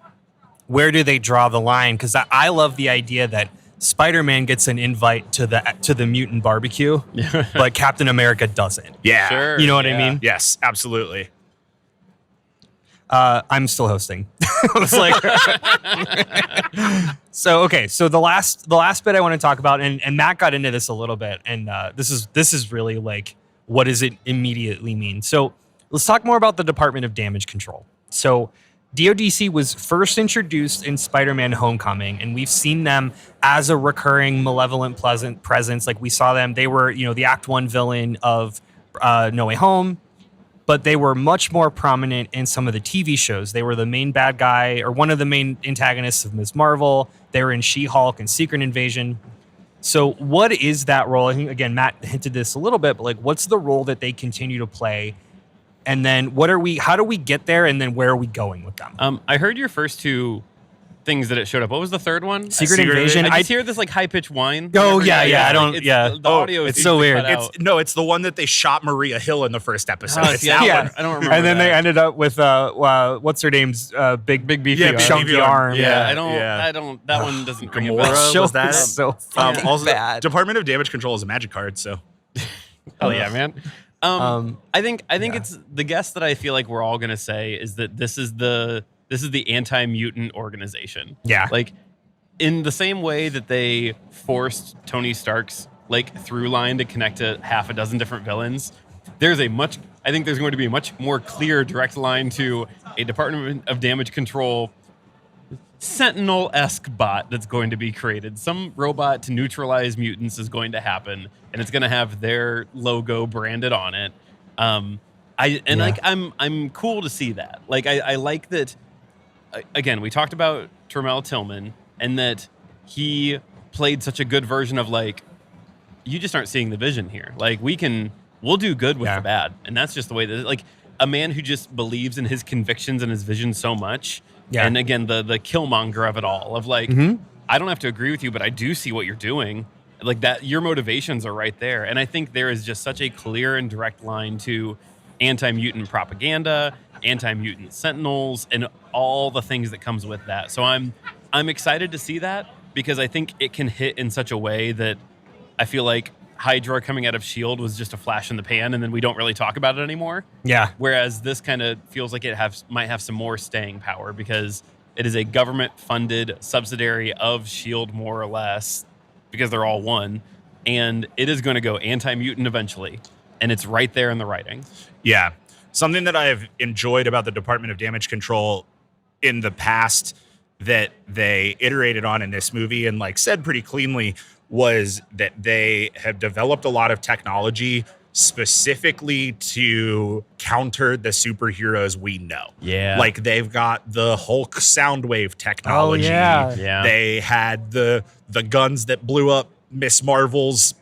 where do they draw the line? Because I love the idea that Spider-Man gets an invite to the mutant barbecue, but Captain America doesn't. Yeah. Sure. You know what I mean? Yes, absolutely. I'm still hosting. I was like, so the last bit I want to talk about, and Matt got into this a little bit, and this is really like, what does it immediately mean? So let's talk more about the Department of Damage Control. So DODC was first introduced in Spider-Man Homecoming, and we've seen them as a recurring malevolent presence. Like we saw them, they were, the Act 1 villain of No Way Home, but they were much more prominent in some of the TV shows. They were the main bad guy, or one of the main antagonists of Ms. Marvel. They were in She-Hulk and Secret Invasion. So what is that role? I think, again, Matt hinted this a little bit, but like, what's the role that they continue to play? And then how do we get there? And then where are we going with them? I heard your first two things that it showed up. What was the third one? Secret Invasion. I just hear this like high pitched whine. Oh, whenever- yeah. I don't. The audio it's is so usually weird. cut out. It's the one that they shot Maria Hill in the first episode. It's yeah, that one. I don't remember. And then that. they ended up with what's her name's big beefy chunky beefy arm. arm. Yeah, Yeah. I don't. That one doesn't ring a Gamora bell. That show was that? is so fucking Also, bad. Department of Damage Control is a magic card, so Hell yeah, man. I think it's the guess that I feel like we're all gonna say is that this is the anti-mutant organization. Yeah. Like in the same way that they forced Tony Stark's like through line to connect to half a dozen different villains, I think there's going to be a much more clear direct line to a Department of Damage Control Sentinel-esque bot that's going to be created. Some robot to neutralize mutants is going to happen, and it's going to have their logo branded on it. I'm cool to see that. Like I like that. Again, we talked about Termel Tillman and that he played such a good version of like, you just aren't seeing the vision here. Like we'll do good with the bad, and that's just the way that like a man who just believes in his convictions and his vision so much. Yeah. And again, the Killmonger of it all of like, I don't have to agree with you, but I do see what you're doing. Like that, your motivations are right there. And I think there is just such a clear and direct line to anti-mutant propaganda, anti-mutant sentinels, and all the things that comes with that. So I'm excited to see that because I think it can hit in such a way that I feel like Hydra coming out of S.H.I.E.L.D. was just a flash in the pan and then we don't really talk about it anymore. Yeah. Whereas this kind of feels like it might have some more staying power because it is a government-funded subsidiary of S.H.I.E.L.D. more or less because they're all one. And it is going to go anti-mutant eventually. And it's right there in the writing. Yeah. Something that I've enjoyed about the Department of Damage Control in the past that they iterated on in this movie and like said pretty cleanly was that they have developed a lot of technology specifically to counter the superheroes we know. Yeah. Like they've got the Hulk Soundwave technology. Oh, yeah. They had the guns that blew up Miss Marvel's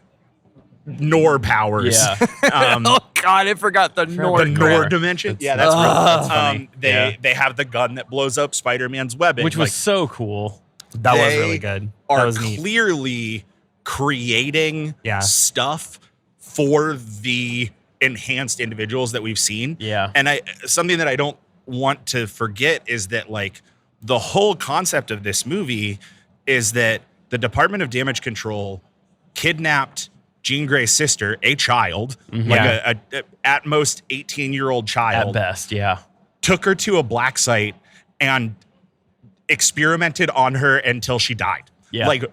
Nor powers. Yeah. Oh God, I forgot the Nor. The Nor dimension. Yeah, that's funny. They have the gun that blows up Spider-Man's web, which was so cool. That was really good. That was clearly creating stuff for the enhanced individuals that we've seen. Yeah. And something that I don't want to forget is that like the whole concept of this movie is that the Department of Damage Control kidnapped Jean Grey's sister, a child, like a at most 18-year-old child. At best, yeah. Took her to a black site and experimented on her until she died. Yeah. Like,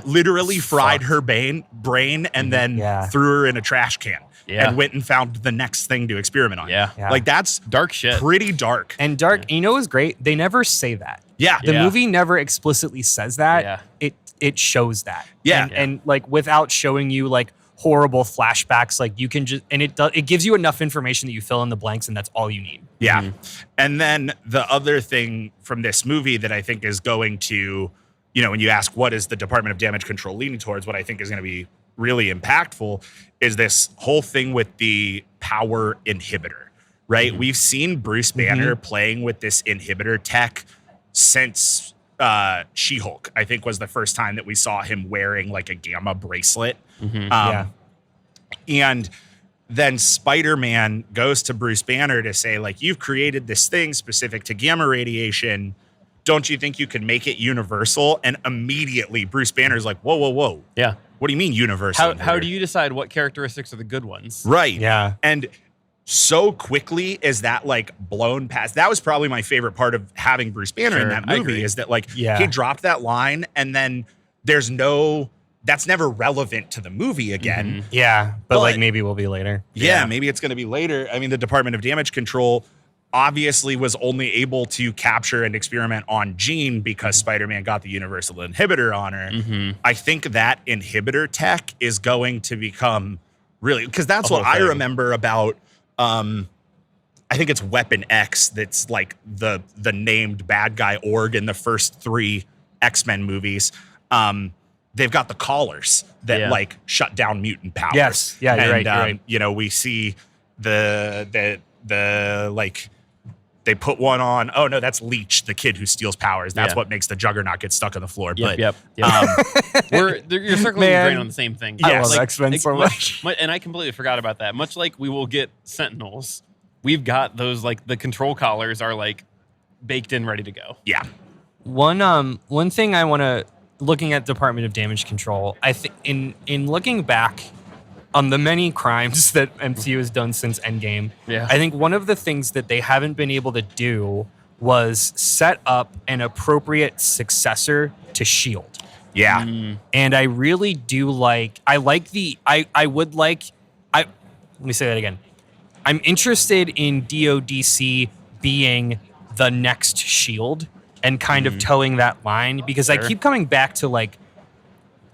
literally fried her brain and then threw her in a trash can and went and found the next thing to experiment on. Yeah. Like, that's dark shit. Pretty dark. And dark, you know what's great? They never say that. Yeah. The movie never explicitly says that. Yeah. It shows that. Yeah. And like, without showing you like horrible flashbacks, like you can just, and it gives you enough information that you fill in the blanks and that's all you need. Yeah. Mm-hmm. And then the other thing from this movie that I think is going to, you know, when you ask what is the Department of Damage Control leaning towards, what I think is going to be really impactful is this whole thing with the power inhibitor, right? Mm-hmm. We've seen Bruce Banner playing with this inhibitor tech since She-Hulk, I think, was the first time that we saw him wearing like a gamma bracelet. And then Spider-Man goes to Bruce Banner to say, like, you've created this thing specific to gamma radiation. Don't you think you can make it universal? And immediately Bruce Banner's like, whoa. Yeah. What do you mean universal? How do you decide what characteristics are the good ones? Right. Yeah. And so quickly is that like blown past. That was probably my favorite part of having Bruce Banner in that movie is that like he dropped that line and then that's never relevant to the movie again. Mm-hmm. Yeah. But like maybe will be later. Yeah. Maybe it's going to be later. I mean, the Department of Damage Control obviously was only able to capture and experiment on Jean because Spider-Man got the universal inhibitor on her. Mm-hmm. I think that inhibitor tech is going to become really, because that's what I remember about, I think it's Weapon X that's like the named bad guy org in the first 3 X-Men movies. They've got the collars that like shut down mutant powers. Yes. Yeah, you're right. You know, we see the like, they put one on. Oh no, that's Leech, the kid who steals powers. That's what makes the Juggernaut get stuck on the floor. Yep, you're circling the drain on the same thing. I love X-Men so much. And I completely forgot about that. Much like we will get Sentinels, we've got those like the control collars are like baked in, ready to go. Yeah. One thing I want to, looking at Department of Damage Control, I think in looking back on the many crimes that MCU has done since Endgame, I think one of the things that they haven't been able to do was set up an appropriate successor to S.H.I.E.L.D. Yeah. And I really do let me say that again. I'm interested in DODC being the next S.H.I.E.L.D. and kind of towing that line because I keep coming back to like,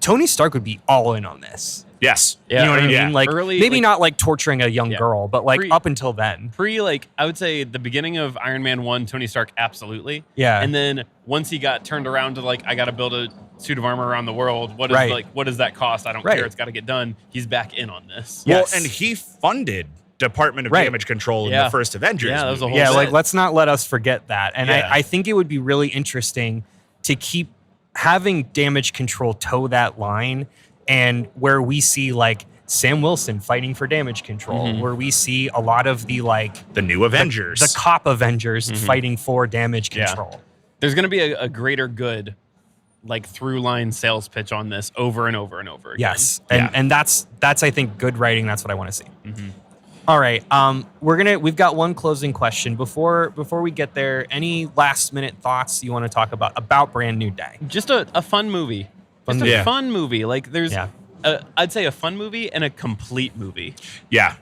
Tony Stark would be all in on this. Yes. Yeah, You know what I mean? yeah. Like Early, maybe like- not like torturing a young Yeah. girl, but like Pre- up until then. I would say the beginning of Iron Man 1, Tony Stark, absolutely. Yeah. And then once he got turned around to like, I got to build a suit of armor around the world. What is Right. what does that cost? I don't Right. care. It's got to get done. He's back in on this. Yes. Well, and he funded Department of Right. Damage Control in Yeah. the first Avengers. Yeah, that was a movie. whole Yeah, set. like let's not let us forget that. And Yeah. I think it would be really interesting to keep having Damage Control toe that line, and where we see like Sam Wilson fighting for Damage Control, where we see a lot of the like The new Avengers. the cop Avengers fighting for Damage Yeah. Control. There's going to be a greater good, like through line sales pitch on this over and over and over again. Yes, and that's I think good writing. That's what I want to see. All right, we've got one closing question before we get there. Any last minute thoughts you want to talk about Brand New Day? Just a fun movie. Just a Yeah. fun movie. Like there's, Yeah. I'd say a fun movie and a complete movie. Yeah.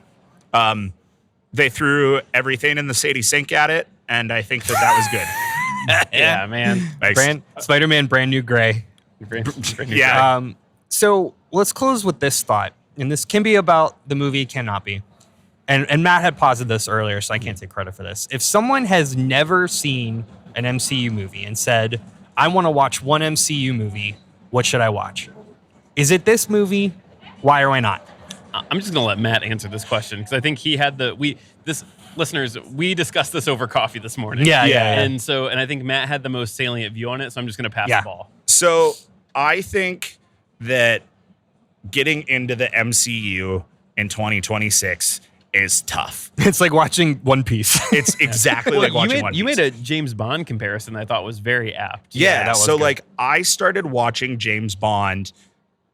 They threw everything in the Sadie Sink at it, and I think that was good. Yeah, man. Nice. Spider-Man Brand New Gray. Yeah. So let's close with this thought, and this can be about the movie, cannot be. And Matt had posited this earlier, so I can't take credit for this. If someone has never seen an MCU movie and said, I want to watch one MCU movie, what should I watch? Is it this movie? Why or why not? I'm just gonna let Matt answer this question because I think he had listeners, we discussed this over coffee this morning. Yeah. And I think Matt had the most salient view on it, so I'm just gonna pass the ball. So I think that getting into the MCU in 2026 is tough. It's like watching One Piece. It's exactly like watching One Piece. You made a James Bond comparison that I thought was very apt. Yeah, that was so good. like I started watching James Bond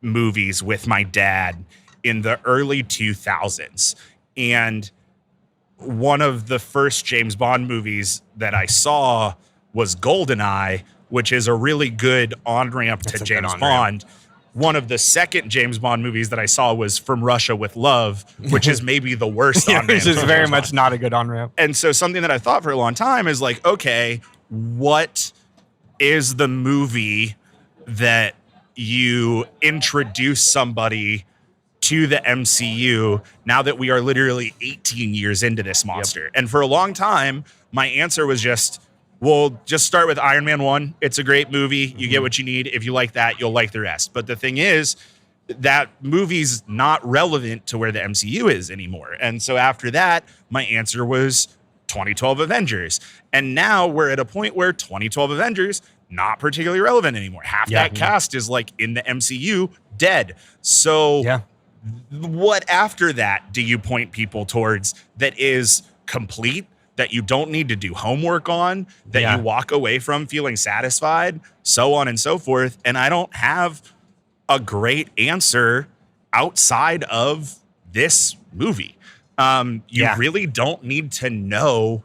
movies with my dad in the early 2000s. And one of the first James Bond movies that I saw was GoldenEye, which is a really good on-ramp to a good James on-ramp. Bond. One of the second James Bond movies that I saw was From Russia with Love, which is maybe the worst on-ramp. Which is to very James much Bond. not a good on-ramp. And so something that I thought for a long time is like, okay, what is the movie that you introduce somebody to the MCU now that we are literally 18 years into this monster? And for a long time, my answer was just start with Iron Man 1. It's a great movie. You get what you need. If you like that, you'll like the rest. But the thing is, that movie's not relevant to where the MCU is anymore. And so after that, my answer was 2012 Avengers. And now we're at a point where 2012 Avengers, not particularly relevant anymore. Half that cast is like in the MCU, dead. So what after that do you point people towards that is complete, that you don't need to do homework on, that you walk away from feeling satisfied, so on and so forth? And I don't have a great answer outside of this movie. You really don't need to know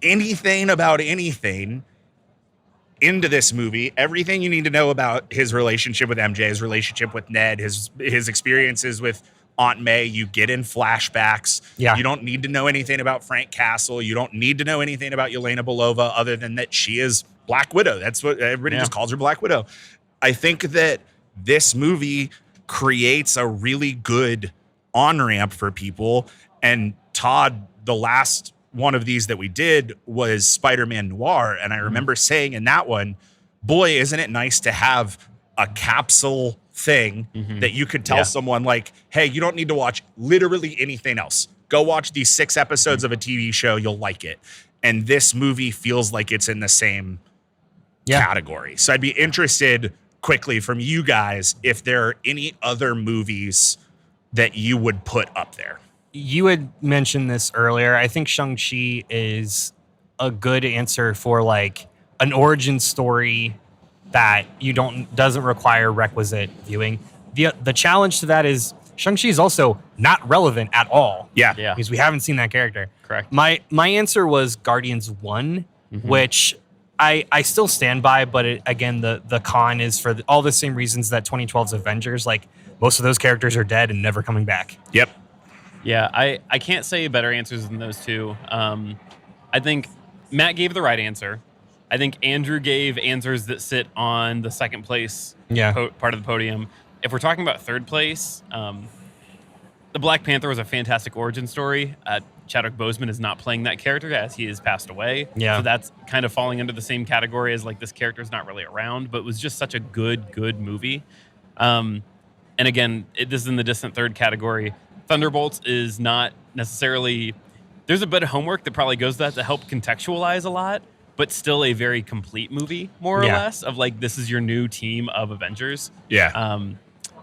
anything about anything into this movie. Everything you need to know about his relationship with MJ, his relationship with Ned, his experiences with Aunt May, you get in flashbacks. Yeah. You don't need to know anything about Frank Castle. You don't need to know anything about Yelena Belova other than that she is Black Widow. That's what everybody just calls her, Black Widow. I think that this movie creates a really good on-ramp for people. And Todd, the last one of these that we did was Spider-Man Noir. And I remember saying in that one, boy, isn't it nice to have a capsule thing that you could tell someone like, hey, you don't need to watch literally anything else. Go watch these 6 episodes of a TV show. You'll like it. And this movie feels like it's in the same category. So I'd be interested quickly from you guys if there are any other movies that you would put up there. You had mentioned this earlier. I think Shang-Chi is a good answer for like an origin story that doesn't require requisite viewing. The challenge to that is Shang-Chi is also not relevant at all. Yeah. Because we haven't seen that character. Correct. My answer was Guardians 1, which I still stand by, but again, the con is for all the same reasons that 2012's Avengers. Like, most of those characters are dead and never coming back. Yep. Yeah, I can't say better answers than those two. I think Matt gave the right answer. I think Andrew gave answers that sit on the second place part of the podium. if we're talking about third place, the Black Panther was a fantastic origin story. Chadwick Boseman is not playing that character as he has passed away. Yeah. So that's kind of falling under the same category as like this character is not really around, but it was just such a good movie. And again, this is in the distant third category. Thunderbolts is not necessarily... There's a bit of homework that probably goes to that to help contextualize a lot, but still a very complete movie, more or less, of like, this is your new team of Avengers. Yeah.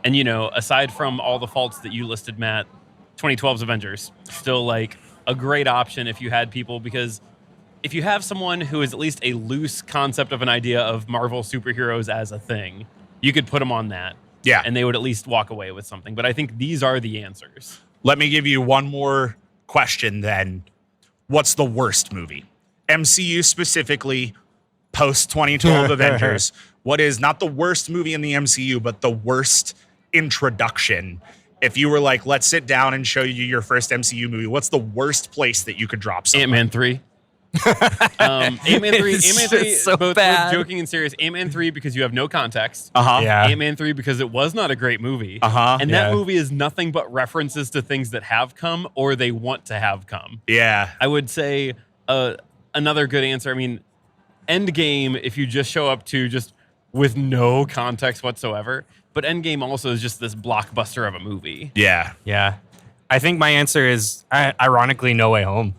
And, you know, aside from all the faults that you listed, Matt, 2012's Avengers, still like a great option if you had people, because if you have someone who is at least a loose concept of an idea of Marvel superheroes as a thing, you could put them on that. Yeah. And they would at least walk away with something. But I think these are the answers. Let me give you one more question then. What's the worst movie? MCU specifically, post 2012 Avengers. What is not the worst movie in the MCU, but the worst introduction? If you were like, let's sit down and show you your first MCU movie, what's the worst place that you could drop something? Ant-Man 3. Ant-Man 3, So both bad. joking and serious. Ant-Man 3 because you have no context. Yeah. Ant-Man 3 because it was not a great movie. And that movie is nothing but references to things that have come or they want to have come. Yeah. I would say another good answer. I mean, Endgame, if you just show up to just with no context whatsoever. But Endgame also is just this blockbuster of a movie. Yeah. Yeah. I think my answer is, ironically, No Way Home.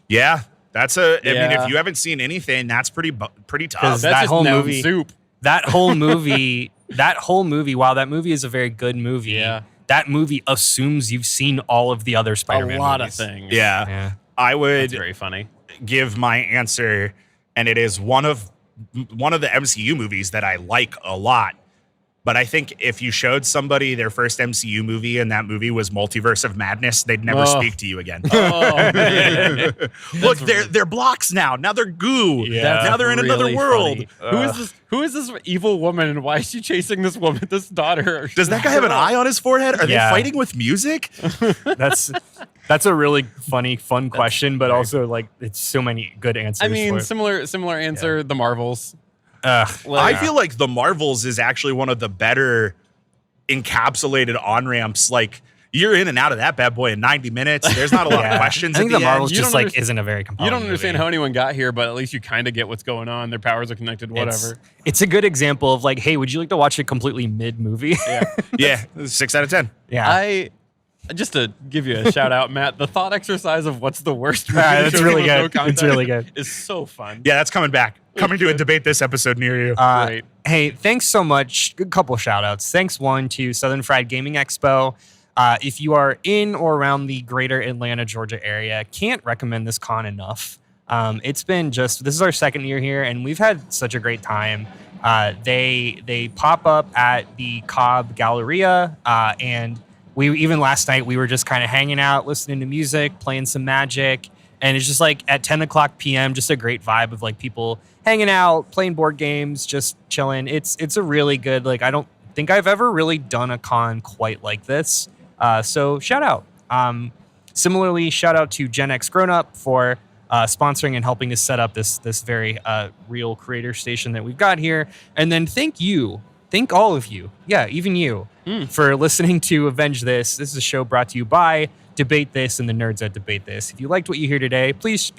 Yeah. That's I mean, Yeah. if you haven't seen anything, that's pretty tough. Because That's that just whole noun movie, soup. that whole movie, while that movie is a very good movie, that movie assumes you've seen all of the other Spider-Man A lot movies. of things. Yeah. Yeah. I would It's very funny. give my answer, and it is one of the MCU movies that I like a lot. But I think if you showed somebody their first MCU movie and that movie was Multiverse of Madness, they'd never speak to you again. Oh, man. Look, they're blocks now. Now they're goo. Yeah. Now they're in another really world. funny. Who is this evil woman, and why is she chasing this woman, this daughter? Does that guy have an eye on his forehead? Are they fighting with music? That's a really funny, fun question, but also like it's so many good answers. I mean, for it. similar answer. The Marvels. I feel like the Marvels is actually one of the better encapsulated on-ramps. Like, you're in and out of that bad boy in 90 minutes. There's not a lot of questions. I think at the end. Marvels You just don't like isn't a very compelling You don't understand movie. how anyone got here, but at least you kind of get what's going on. Their powers are connected, whatever. It's a good example of like, hey, would you like to watch a completely mid movie? Yeah, 6 out of 10. Yeah. Just to give you a shout out, Matt, the thought exercise of what's the worst movie That's shows really with no good. It's context really good. is so fun. Yeah, that's coming back. Coming to a debate this episode near you. Great. Hey, thanks so much. Good couple shout outs. Thanks one to Southern Fried Gaming Expo. If you are in or around the greater Atlanta, Georgia area, can't recommend this con enough. It's been this is our second year here, and we've had such a great time. They pop up at the Cobb Galleria, and even last night we were just kind of hanging out, listening to music, playing some Magic, and it's just like at 10 o'clock p.m., just a great vibe of like people hanging out, playing board games, just chilling. It's a really good, like, I don't think I've ever really done a con quite like this. So shout out. Similarly, shout out to Gen X Grown Up for sponsoring and helping to set up this very real creator station that we've got here. And then thank all of you, even you, for listening to Avenge This. This is a show brought to you by Debate This and the nerds that debate this. If you liked what you hear today, please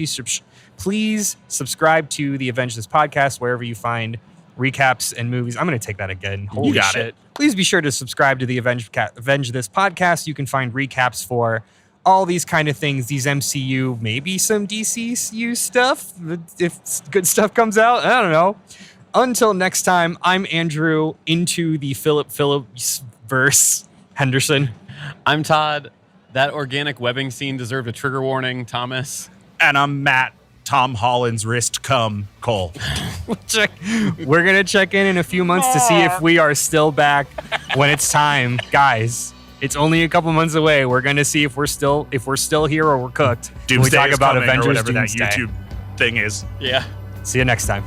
subscribe to the Avenge This podcast wherever you find recaps and movies. I'm going to take that again. Holy got shit. it. Please be sure to subscribe to the Avenge This podcast. You can find recaps for all these kind of things, these MCU, maybe some DCU stuff, if good stuff comes out. I don't know. Until next time, I'm Andrew, into the Phillips verse Henderson. I'm Todd. That organic webbing scene deserved a trigger warning, Thomas. And I'm Matt. Tom Holland's wrist cum Cole. We're going to check in a few months to see if we are still back when it's time. Guys, it's only a couple months away. We're going to see if we're still here or we're cooked. Doomsday when we talk is about coming, Avengers or whatever Doomsday. that YouTube thing is. Yeah. See you next time.